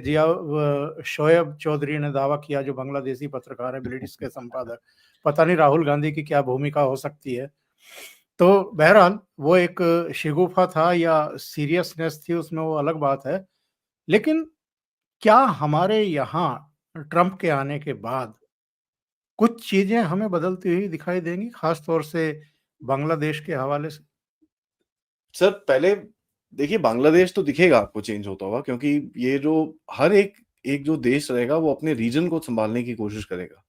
शोएब चौधरी ने दावा किया, जो बांग्लादेशी पत्रकार है, ब्रिटिश के संपादक। पता नहीं राहुल गांधी की क्या भूमिका हो सकती है। तो बहरहाल वो एक शिगुफ़ा था या सीरियसनेस थी उसमें वो अलग बात है। लेकिन क्या हमारे यहाँ ट्रंप के आने के बाद कुछ चीज़ें हमें बदलती हुई दिखाई देंगी, ख़ास तौर से बांग्लादेश के हवाले से? सर पहले देखिए बांग्लादेश तो दिखेगा आपको चेंज होता हुआ, क्योंकि ये जो हर एक एक जो देश रहेगा वो अपने रीजन को सँभालने की कोशिश करेगा।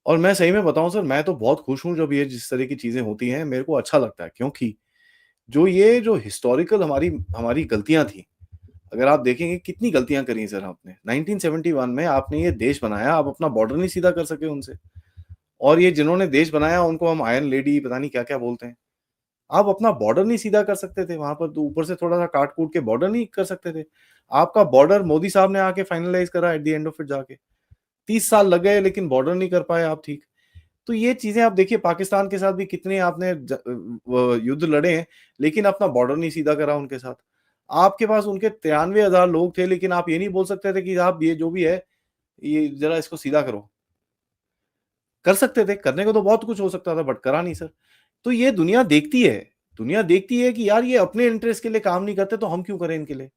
और मैं सही में बताऊँ सर, मैं तो बहुत खुश हूँ जब ये जिस तरह की चीज़ें होती हैं, मेरे को अच्छा लगता है, क्योंकि जो हिस्टोरिकल हमारी हमारी गलतियाँ थी, अगर आप देखेंगे कितनी गलतियाँ करी सर आपने। 1971 में आपने ये देश बनाया, आप अपना बॉर्डर नहीं सीधा कर सके उनसे। और ये जिन्होंने देश बनाया उनको हम आयरन लेडी पता नहीं क्या-क्या बोलते हैं। आप अपना बॉर्डर नहीं सीधा कर सकते थे वहाँ पर, तो ऊपर से थोड़ा-सा काट-कूट के बॉर्डर नहीं कर सकते थे। आपका बॉर्डर मोदी साहब ने आके फाइनलाइज़ करा at the end of it जाके। 30 साल लग गए लेकिन बॉर्डर नहीं कर पाए आप ठीक। तो ये चीज़ें आप देखिए पाकिस्तान के साथ भी कितने आपने युद्ध लड़े हैं, लेकिन अपना बॉर्डर नहीं सीधा करा उनके साथ। आपके पास उनके 93,000 लोग थे, लेकिन आप ये नहीं बोल सकते थे कि आप ये जो भी है, ये ज़रा इसको सीधा करो। कर सकते थे, करने को तो बहुत कुछ हो सकता था बट करा नहीं सर। तो ये दुनिया देखती है कि यार ये अपने इंटरेस्ट के लिए काम नहीं करते तो हम क्यों करें इनके लिए?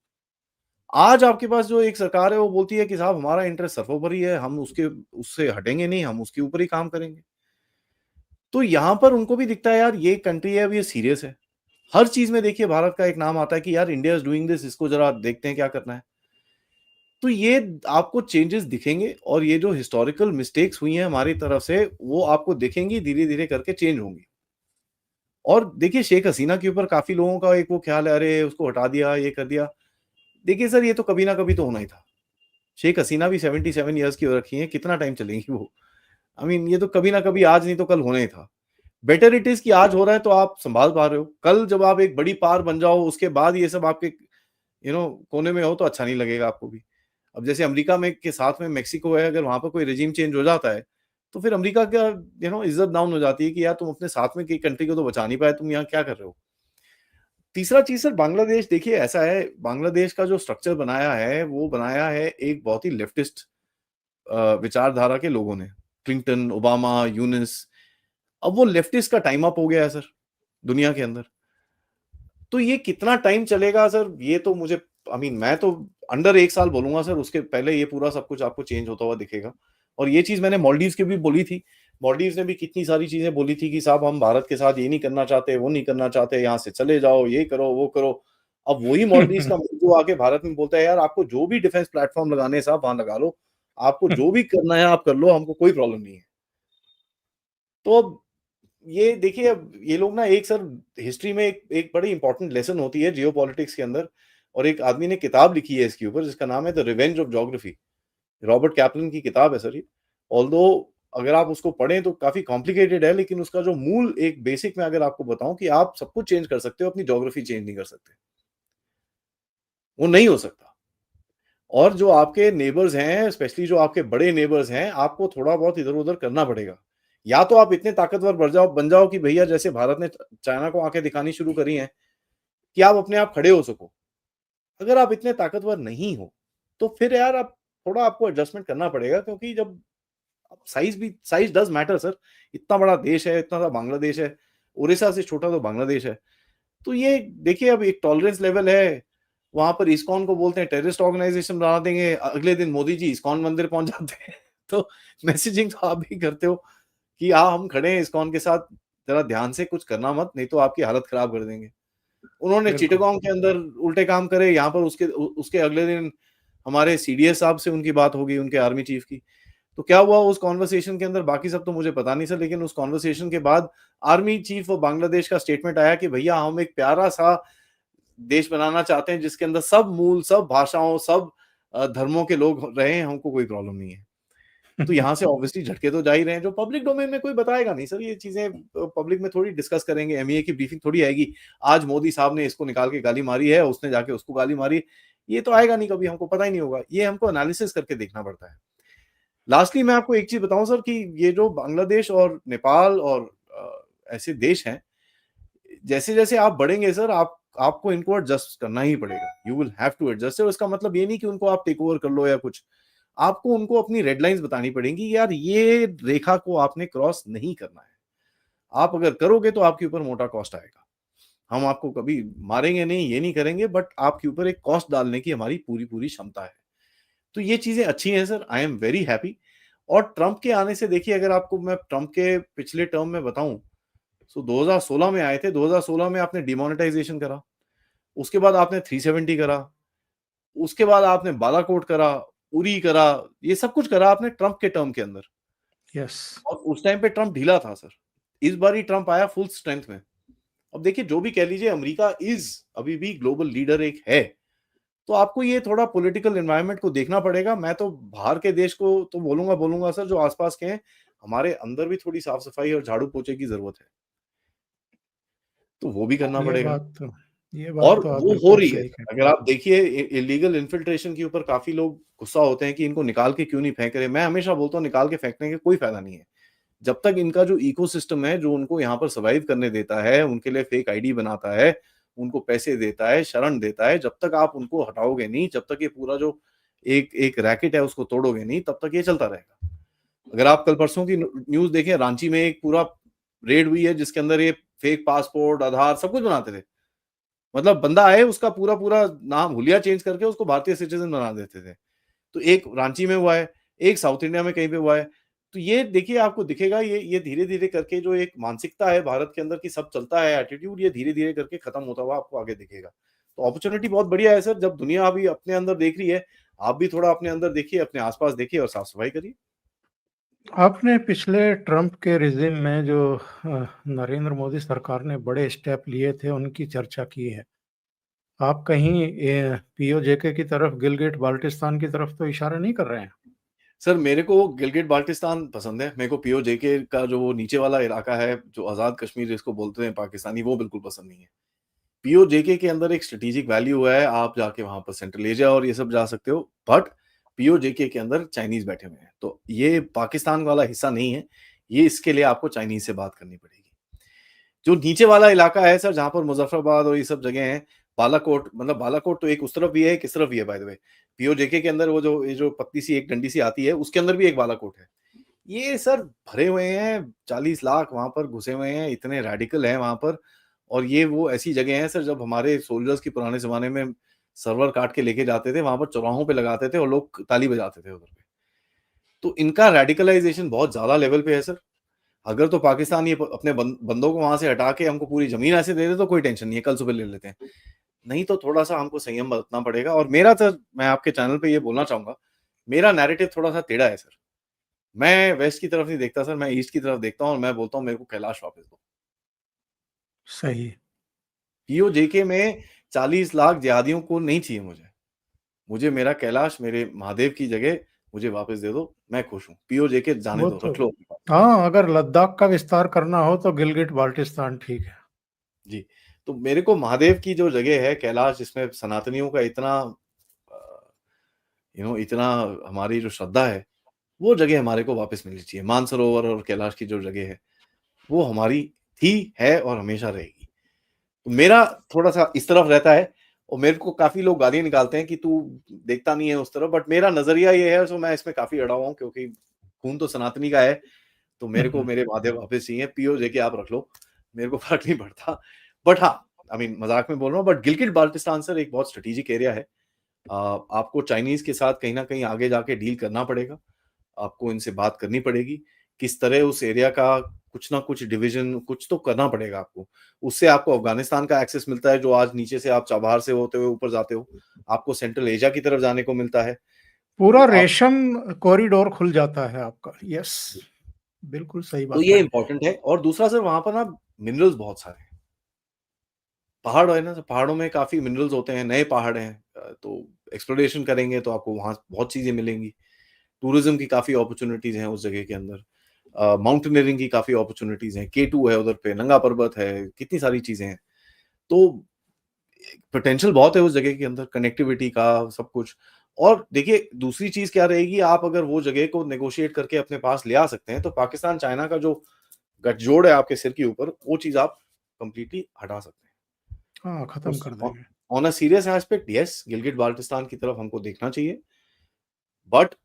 आज आपके पास जो एक सरकार है वो बोलती है कि साहब हमारा इंटरेस्ट सर्वोपरि है, हम उससे हटेंगे नहीं, हम उसके ऊपर ही काम करेंगे। तो यहाँ पर उनको भी दिखता है यार ये कंट्री है, अब ये सीरियस है। हर चीज़ में देखिए भारत का एक नाम आता है कि यार इंडिया इज़ डूइंग दिस, इसको ज़रा देखते हैं क्या करना है। तो ये आपको चेंजेस दिखेंगे और ये जो हिस्टोरिकल मिस्टेक्स हुई हैं हमारी तरफ से, वो आपको दिखेंगी, धीरे-धीरे करके चेंज होंगी। और देखिए शेख हसीना के ऊपर काफ़ी लोगों का एक वो ख़्याल है, अरे उसको हटा दिया, ये कर दिया। देखिए सर, ये तो कभी ना कभी तो होना ही था। शेख हसीना भी 77 इयर्स की हो रखी हैं, कितना टाइम चलेंगी वो? आई मीन ये तो कभी ना कभी, आज नहीं तो कल होना ही था। बेटर इट इज़ कि आज हो रहा है तो आप सँभाल पा रहे हो। कल जब आप एक बड़ी पावर बन जाओ, उसके बाद ये सब आपके कोने में हो तो अच्छा नहीं लगेगा आपको भी। अब जैसे अमेरिका में के साथ में मेक्सिको है, अगर वहाँ पर कोई रेजिम चेंज हो जाता है, तो फिर अमेरिका का इज़्ज़त डाउन हो जाती है कि यार तुम अपने साथ में की कंट्री को तो बचा नहीं पाए, तुम यहाँ क्या कर रहे हो? तीसरा चीज़ सर, बांग्लादेश देखिए ऐसा है, बांग्लादेश का जो स्ट्रक्चर बनाया है, वो बनाया है एक बहुत ही लेफ्टिस्ट विचारधारा के लोगों ने। क्लिंटन, ओबामा, यूनिस, अब वो लेफ्टिस्ट का टाइम अप हो गया है सर, दुनिया के अंदर। तो ये कितना टाइम चलेगा सर, ये तो मुझे मैं तो अंडर 1 साल बोलूँगा सर, उसके पहले ये पूरा सब कुछ आपको चेंज होता हुआ दिखेगा। और ये चीज़ मैंने मालदीव्स की भी बोली थी। मालदीव्स ने भी कितनी सारी चीज़ें बोली थी कि साहब हम भारत के साथ ये नहीं करना चाहते, वो नहीं करना चाहते, यहाँ से चले जाओ, ये करो, वो करो। अब वही मालदीव्स का मुँह जो आके भारत में बोलता है, यार आपको जो भी डिफेंस प्लेटफ़ॉर्म लगाने हैं साहब वहाँ लगा लो। आपको जो भी करना है आप कर लो, हमको कोई प्रॉब्लम नहीं है। तो अब ये देखिए, अब ये लोग ना, एक सर हिस्ट्री में एक बड़ी इंपॉर्टेंट लेसन होती है जियोपॉलिटिक्स के अंदर, और एक आदमी ने किताब लिखी है इसके ऊपर जिसका नाम है the revenge of geography. Robert Kaplan की किताब है सर ये। ऑल्दो अगर आप उसको पढ़ें तो काफ़ी कॉम्प्लिकेटेड है, लेकिन उसका जो मूल एक बेसिक मैं अगर आपको बताऊँ कि आप सब कुछ चेंज कर सकते हो, अपनी ज्योग्राफी चेंज नहीं कर सकते। वो नहीं हो सकता। और जो आपके नेबर्स हैं, स्पेशली जो आपके बड़े नेबर्स हैं, आपको थोड़ा बहुत इधर-उधर करना पड़ेगा। या तो आप इतने ताकतवर बन जाओ कि भैया जैसे भारत ने चाइना को आँखें दिखानी शुरू करी हैं, कि आप अपने आप खड़े हो सको। अगर आप इतने ताकतवर नहीं हो, तो फिर यार आप थोड़ा आपको एडजस्टमेंट करना पड़ेगा, क्योंकि जब अब साइज़ डज़ मैटर सर। इतना बड़ा देश है, इतना सा बांग्लादेश है, ओडिशा से छोटा तो बांग्लादेश है। तो ये देखिए, अब एक टॉलरेंस लेवल है, वहाँ पर इस्कॉन को बोलते हैं टेररिस्ट ऑर्गेनाइज़ेशन बना देंगे, अगले दिन मोदी जी इस्कॉन मंदिर पहुँच जाते हैं। तो मैसेजिंग तो आप भी करते हो कि हाँ, हम खड़े हैं इस्कॉन के साथ, ज़रा ध्यान से कुछ करना मत, नहीं तो आपकी हालत खराब कर देंगे। उन्होंने बिल्कुल। चिटागोंग के अंदर उल्टे काम करे, यहाँ पर उसके अगले दिन हमारे सीडीएस साहब से उनकी बात हो गई, उनके आर्मी चीफ की। तो क्या हुआ उस कन्वर्सेशन के अंदर, बाकी सब तो मुझे पता नहीं सर, लेकिन उस कन्वर्सेशन के बाद आर्मी चीफ ऑफ बांग्लादेश का स्टेटमेंट आया कि भैया हम एक प्यारा-सा देश बनाना चाहते हैं जिसके अंदर सब मूल, सब भाषाओं, सब धर्मों के लोग रहें, हमको कोई प्रॉब्लम नहीं है। तो यहाँ से ऑब्वियसली झटके तो जा ही रहे हैं, जो पब्लिक डोमेन में कोई बताएगा नहीं सर, ये चीज़ें पब्लिक में थोड़ी डिस्कस करेंगे, एमईए की ब्रीफिंग थोड़ी आएगी। आज मोदी साहब ने इसको निकाल के गाली मारी है, उसने जाके उसको गाली मारी। ये तो आएगा नहीं कभी, हमको पता ही नहीं होगा। ये हमको एनालिसिस करके देखना पड़ता है। लास्टली मैं आपको एक चीज़ बताऊँ सर, कि ये जो बांग्लादेश और नेपाल और ऐसे देश हैं, जैसे-जैसे आप बढ़ेंगे सर, आपको इनको एडजस्ट करना ही पड़ेगा। You will have to adjust. और इसका मतलब ये नहीं कि उनको आप टेक ओवर कर लो या कुछ। आपको उनको अपनी रेड लाइन्स बतानी पड़ेंगी, यार ये रेखा को आपने क्रॉस नहीं करना है। आप अगर करोगे तो आपके ऊपर मोटा कॉस्ट आएगा। हम आपको कभी मारेंगे नहीं, ये नहीं करेंगे, बट आपके ऊपर एक कॉस्ट डालने की हमारी पूरी क्षमता है। तो ये चीज़ें अच्छी हैं sir, I am very happy. और ट्रंप के आने से देखिए, अगर आपको मैं ट्रंप के पिछले टर्म में बताऊँ, सो 2016 में आए थे, 2016 में आपने डिमोनेटाइजेशन करा, उसके बाद आपने 370 करा, उसके बाद आपने बालाकोट करा, उरी करा, ये सब कुछ करा आपने ट्रंप के टर्म के अंदर। यस। और उस टाइम पे ट्रंप ढीला था सर। इस बार ही ट्रंप आया फुल स्ट्रेंथ में। अब देखिए, जो भी कह लीजिए, अमेरिका अभी भी ग्लोबल लीडर एक है। तो आपको ये थोड़ा पॉलिटिकल एनवायरनमेंट को देखना पड़ेगा। मैं तो बाहर के देश को तो बोलूंगा सर, जो आसपास के हैं, हमारे अंदर भी थोड़ी साफ सफाई और झाड़ू पोछे की जरूरत है, तो वो भी करना ये पड़ेगा। बात तो ये बात और तो आप वो हो बिल्कुल रही है। सही कह रहे अगर आप देखिए, इलीगल इन्फिल्ट्रेशन के ऊपर काफी लोग गुस्सा होते हैं कि इनको निकाल के क्यों नहीं फेंक रहे। मैं हमेशा बोलता हूँ, निकाल के फेंकने का कोई फायदा नहीं है। जब तक इनका जो इकोसिस्टम है, जो उनको यहाँ पर सर्वाइव करने देता है, उनके लिए फेक आईडी बनाता है, उनको पैसे देता है, शरण देता है, जब तक आप उनको हटाओगे नहीं, जब तक ये पूरा जो एक एक रैकेट है उसको तोड़ोगे नहीं, तब तक ये चलता रहेगा। अगर आप कल परसों की न्यूज़ देखें, रांची में एक पूरा रेड हुई है जिसके अंदर ये फेक पासपोर्ट, आधार सब कुछ बनाते थे। मतलब बंदा आए, उसका पूरा नाम हुलिया चेंज करके उसको भारतीय सिटीजन बना देते थे। तो एक रांची में हुआ है, एक साउथ इंडिया में कहीं पे हुआ है। तो ये देखिए, आपको दिखेगा, ये धीरे-धीरे करके जो एक मानसिकता है भारत के अंदर कि सब चलता है, एटीट्यूड, ये धीरे-धीरे करके खत्म होता हुआ आपको आगे दिखेगा। तो अपॉर्च्युनिटी बहुत बढ़िया है सर, जब दुनिया अभी अपने अंदर देख रही है, आप भी थोड़ा अपने अंदर देखिए, अपने आस-पास देखिए और साफ-सफाई करिए। आपने पिछले ट्रंप के रिजिम में जो नरेंद्र मोदी सरकार ने बड़े स्टेप लिए थे, उनकी चर्चा की है। आप कहीं पीओजेके की तरफ, गिलगिट बाल्टिस्तान की तरफ तो इशारा नहीं कर रहे हैं? सर, मेरे को गिलगिट बाल्टिस्तान पसंद है। मेरे को पीओजेके का जो वो नीचे वाला इलाका है, जो आज़ाद कश्मीर जिसको बोलते हैं पाकिस्तानी, वो बिल्कुल पसंद नहीं है। पीओजेके के अंदर एक स्ट्रेटेजिक वैल्यू है, आप जाके वहाँ पर सेंट्रल एशिया और ये सब जा सकते हो, बट पीओजेके के अंदर चाइनीज़ बैठे हुए हैं, तो ये पाकिस्तान वाला हिस्सा नहीं है, ये इसके लिए आपको चाइनीज़ से बात करनी पड़ेगी। जो नीचे वाला इलाका है सर, जहाँ पर मुज़फ्फराबाद और ये सब जगह हैं, बालाकोट, मतलब बालाकोट तो एक उस तरफ भी है, एक इस तरफ भी है बाय द वे। पीओजेके के अंदर वो जो ये जो पतली सी एक डंडी सी आती है, उसके अंदर भी एक बालाकोट है। ये सर भरे हुए हैं, 40 लाख वहाँ पर घुसे हुए हैं, इतने रेडिकल हैं वहाँ पर। और ये वो ऐसी जगह है सर, जब हमारे सोल्जर्स की पुराने ज़माने में सर्वर काट के लेके जाते थे, वहाँ पर चौराहों पे लगाते थे और लोग ताली बजाते थे उधर पे। तो इनका रेडिकलाइज़ेशन बहुत ज़्यादा लेवल पे है सर। अगर तो पाकिस्तान ये अपने बंदों को वहां से हटा के हमको पूरी जमीन ऐसे दे दे तो कोई टेंशन नहीं है, कल सुबह ले लेते हैं। नहीं तो थोड़ा सा हमको संयम बरतना पड़ेगा। और मेरा सर, मैं आपके चैनल पे ये बोलना चाहूंगा, मेरा नैरेटिव थोड़ा सा टेढ़ा है सर। मैं वेस्ट की तरफ नहीं देखता सर, मैं ईस्ट की तरफ देखता हूँ और मैं बोलता हूँ मेरे को कैलाश वापस दो। सही। पीओजेके में 40 लाख जिहादियों को नहीं चाहिए मुझे मेरा कैलाश, मेरे महादेव की जगह मुझे वापस दे दो, मैं खुश हूँ। पीओजेके जाने वो दो, तो रख लो। हाँ, अगर लद्दाख का विस्तार करना हो तो गिलगिट बाल्टिस्तान ठीक है। जी, तो मेरे को महादेव की जो जगह है कैलाश, जिसमें सनातनियों का इतना इतना हमारी जो श्रद्धा है, वो जगह हमारे को वापस मिलनी चाहिए। मानसरोवर और कैलाश की जो जगह है, वो हमारी थी, है और हमेशा रहेगी। तो मेरा थोड़ा-सा इस तरफ रहता है और मेरे को काफ़ी लोग गालियाँ निकालते हैं कि तू देखता नहीं है उस तरफ, बट मेरा नज़रिया ये है, सो मैं इसमें काफ़ी अड़ा हुआ हूँ, क्योंकि खून तो सनातनी का है, तो मेरे को मेरे महादेव वापस चाहिए। पीओजेके आप रख लो, मेरे को फ़र्क नहीं पड़ता। बट हाँ, आई मीन मज़ाक में बोल रहा हूँ, बट गिलगिट बाल्टिस्तान सर एक बहुत स्ट्रेटेजिक एरिया है। आपको चाइनीज़ के साथ कहीं न कहीं आगे जाके डील करना पड़ेगा। आपको इनसे बात करनी पड़ेगी। किस तरह उस एरिया का कुछ ना कुछ डिवीज़न कुछ तो करना पड़ेगा आपको। उससे आपको अफ़गानिस्तान का एक्सेस मिलता है, जो आज नीचे से आप चाबहार से होते हुए ऊपर जाते हो। आपको सेंट्रल एशिया की तरफ जाने को मिलता है। पूरा तो आप रेशम कॉरिडोर खुल जाता है आपका। यस, बिल्कुल सही तो बात ये है। इम्पोर्टेंट है। और दूसरा सर, वहाँ पर ना मिनरल्स बहुत सारे हैं। पहाड़ है ना, तो पहाड़ों में काफ़ी मिनरल्स होते हैं, नए पहाड़ हैं, तो एक्सप्लोरेशन करेंगे तो आपको वहाँ बहुत चीज़ें मिलेंगी। टूरिज़्म की काफ़ी अपॉर्च्युनिटीज़ हैं उस जगह के अंदर। माउंटेनियरिंग की काफ़ी अपॉर्च्युनिटीज़ हैं। केटू है उधर पे, नंगा पर्वत है, कितनी सारी चीज़ें हैं। तो पोटेंशियल बहुत है उस जगह के अंदर, कनेक्टिविटी का, सब कुछ। और देखिए, दूसरी चीज़ क्या रहेगी, आप अगर वो जगह को नेगोशिएट करके अपने पास ले आ सकते हैं, तो पाकिस्तान चाइना का जो गठजोड़ है आपके सिर के ऊपर, वो चीज़ आप कंप्लीटली हटा सकते हैं। हाँ, तो खत्म कर देंगे। On a serious aspect, yes, Gilgit Baltistan की तरफ हमको देखना चाहिए, बट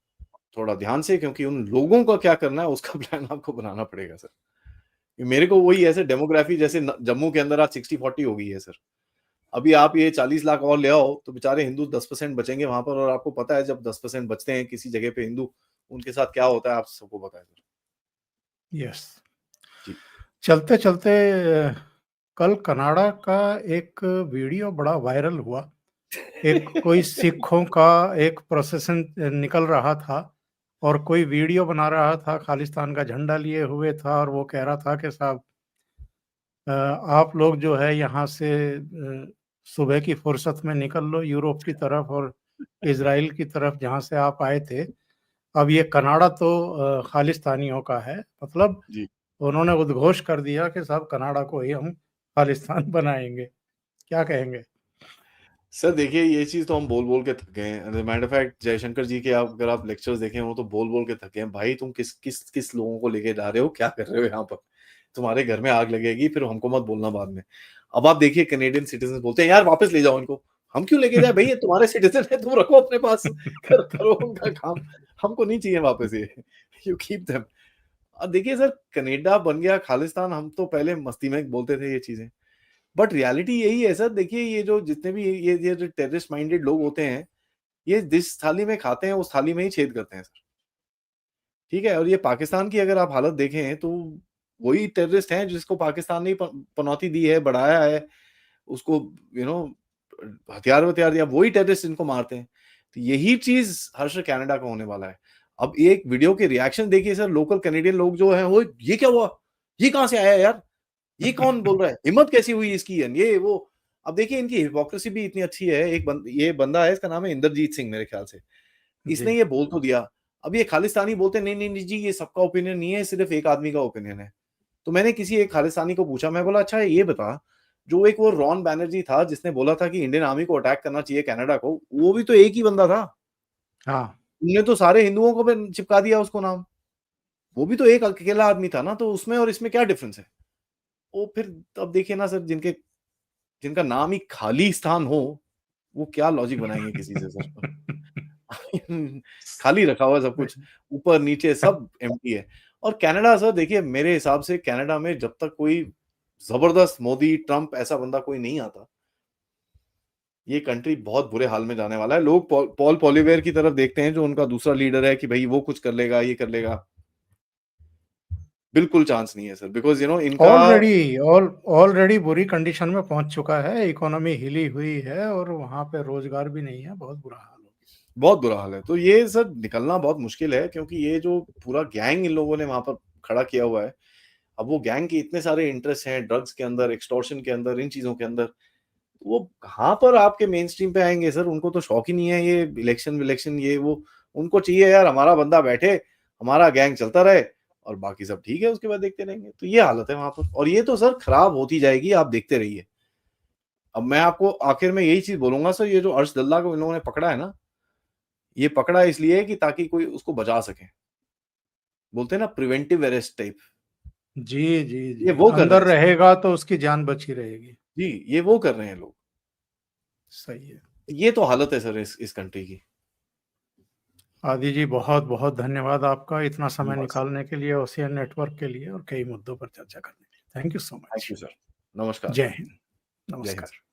थोड़ा ध्यान से, क्योंकि उन लोगों का क्या करना है उसका प्लान आपको बनाना पड़ेगा सर। मेरे को वही ऐसे डेमोग्राफी जैसे जम्मू के अंदर आज 60-40 हो गई है सर। अभी आप ये 40 लाख और ले आओ तो बेचारे हिंदू 10% बचेंगे वहां पर, और आपको पता है जब 10% बचते हैं किसी जगह पे हिंदू, उनके साथ क्या होता है आप सबको पता है सर। यस। जी चलते चलते कल कनाडा का एक वीडियो बड़ा वायरल हुआ। एक कोई सिखों का एक प्रोसेशन निकल रहा था और कोई वीडियो बना रहा था, खालिस्तान का झंडा लिए हुए था और वो कह रहा था कि साहब आप लोग जो है यहाँ से सुबह की फुर्सत में निकल लो यूरोप की तरफ और इज़राइल की तरफ जहाँ से आप आए थे। अब ये कनाडा तो खालिस्तानियों का है। मतलब जी उन्होंने उद्घोष कर दिया कि साहब कनाडा को ही हम खालिस्तान बनाएँगे। क्या कहेंगे? सर देखिए, ये चीज तो हम बोल बोल के थक गए हैं। मैटर ऑफ फैक्ट जयशंकर जी के अगर आप लेक्चर्स देखें, वो तो बोल बोल के थके हैं। भाई तुम किस किस किस लोगों को लेके जा रहे हो, क्या कर रहे हो यहाँ पर? तुम्हारे घर में आग लगेगी, फिर हमको मत बोलना बाद में। अब आप देखिए कैनेडियन सिटीजन बोलते हैं यार वापस ले जाओ इनको। हम क्यों लेके जाए भाई, ये तुम्हारे सिटीजन है, तुम रखो अपने पास, करो उनका काम, हमको नहीं चाहिए वापस ये। You keep them. अब देखिए सर, कनाडा बन गया खालिस्तान, हम तो पहले मस्ती में बोलते थे ये चीजें, बट रियलिटी यही है सर। देखिए ये जो जितने भी ये जो टेररिस्ट माइंडेड लोग होते हैं, ये जिस थाली में खाते हैं उस थाली में ही छेद करते हैं सर। ठीक है, और ये पाकिस्तान की अगर आप हालत देखें तो वही टेररिस्ट हैं जिसको पाकिस्तान ने पनौती दी है, बढ़ाया है, उसको हथियार वथियार दिया, वही टेररिस्ट इनको मारते हैं। तो यही चीज हर्ष कनाडा का होने वाला है। अब एक वीडियो के रिएक्शन देखिए सर, लोकल कैनेडियन लोग जो है वो ये क्या हुआ, ये कहां से आया यार, ये कौन बोल रहा है, हिम्मत कैसी हुई इसकी, ये वो। अब देखिए इनकी हिपोक्रेसी भी इतनी अच्छी है। ये बंदा है, इसका नाम है इंद्रजीत सिंह मेरे ख्याल से, इसने जी। ये बोल तो दिया। अब ये खालिस्तानी बोलते नहीं नहीं नहीं जी, ये सबका ओपिनियन नहीं है, सिर्फ एक आदमी का ओपिनियन है। तो मैंने किसी एक खालिस्तानी को पूछा, मैं बोला अच्छा ये बता, जो एक वो रॉन बैनर्जी था जिसने बोला था कि इंडियन आर्मी को अटैक करना चाहिए कनाडा को, वो भी तो एक ही बंदा था। हाँ। उनने तो सारे हिंदुओं को भी चिपका दिया उसको नाम। वो भी तो एक अकेला आदमी था ना, तो उसमें और इसमें क्या डिफरेंस है? वो फिर अब देखिए ना सर, जिनका नाम ही खालिस्तान हो, वो क्या लॉजिक बनाएंगे किसी से सर? खाली रखा हुआ है सब कुछ, ऊपर नीचे सब एम्प्टी है। और कनाडा सर देखिए, मेरे हिसाब से कनाडा में जब तक कोई जबरदस्त मोदी ट्रंप ऐसा बंदा कोई नहीं आता, ये कंट्री बहुत बुरे हाल में जाने वाला है। लोग पॉल पॉलिवेयर की तरफ देखते हैं जो उनका दूसरा लीडर है कि भाई वो कुछ कर लेगा, ये कर लेगा। बिल्कुल चांस नहीं है सर, बिकॉज इनका ऑलरेडी बुरी कंडीशन में पहुंच चुका है, इकोनॉमी हिली हुई है और वहां पे रोजगार भी नहीं है, बहुत बुरा हाल हो गया। बहुत बुरा हाल है। तो ये सर निकलना बहुत मुश्किल है, क्योंकि ये जो पूरा गैंग इन लोगों ने वहां पर खड़ा किया हुआ है, अब वो गैंग के इतने सारे इंटरेस्ट हैं ड्रग्स के अंदर, एक्सटॉर्शन के अंदर, इन चीजों के अंदर, वो कहाँ पर आपके मेन स्ट्रीम पे आएंगे सर? उनको तो शौक ही नहीं है ये इलेक्शन विलेक्शन ये वो। उनको चाहिए यार हमारा बंदा बैठे, हमारा गैंग चलता रहे, और बाकी सब ठीक है, उसके बाद देखते रहेंगे। तो ये हालत है वहां पर, और ये तो सर खराब होती जाएगी, आप देखते रहिए। अब मैं आपको आखिर में यही चीज बोलूंगा सर, ये जो अर्श दल्ला को इन लोगों ने पकड़ा है ना, ये पकड़ा इसलिए है कि ताकि कोई उसको बचा सके। बोलते हैं ना प्रिवेंटिव अरेस्ट टाइप, जी जी ये जी, वो कर रहे अंदर हैं सर। रहेगा तो उसकी जान बची रहेगी। जी, ये वो कर रहे हैं लोग। सही है। ये तो हालत है सर इस कंट्री की। आदि जी, बहुत बहुत धन्यवाद आपका इतना समय धन्यवाद सर। निकालने के लिए ओशियन नेटवर्क के लिए और कई मुद्दों पर चर्चा करने के लिए। Thank you so thank much. You sir. नमस्कार। जय हिंद। जय हिंद नमस्कार। सर।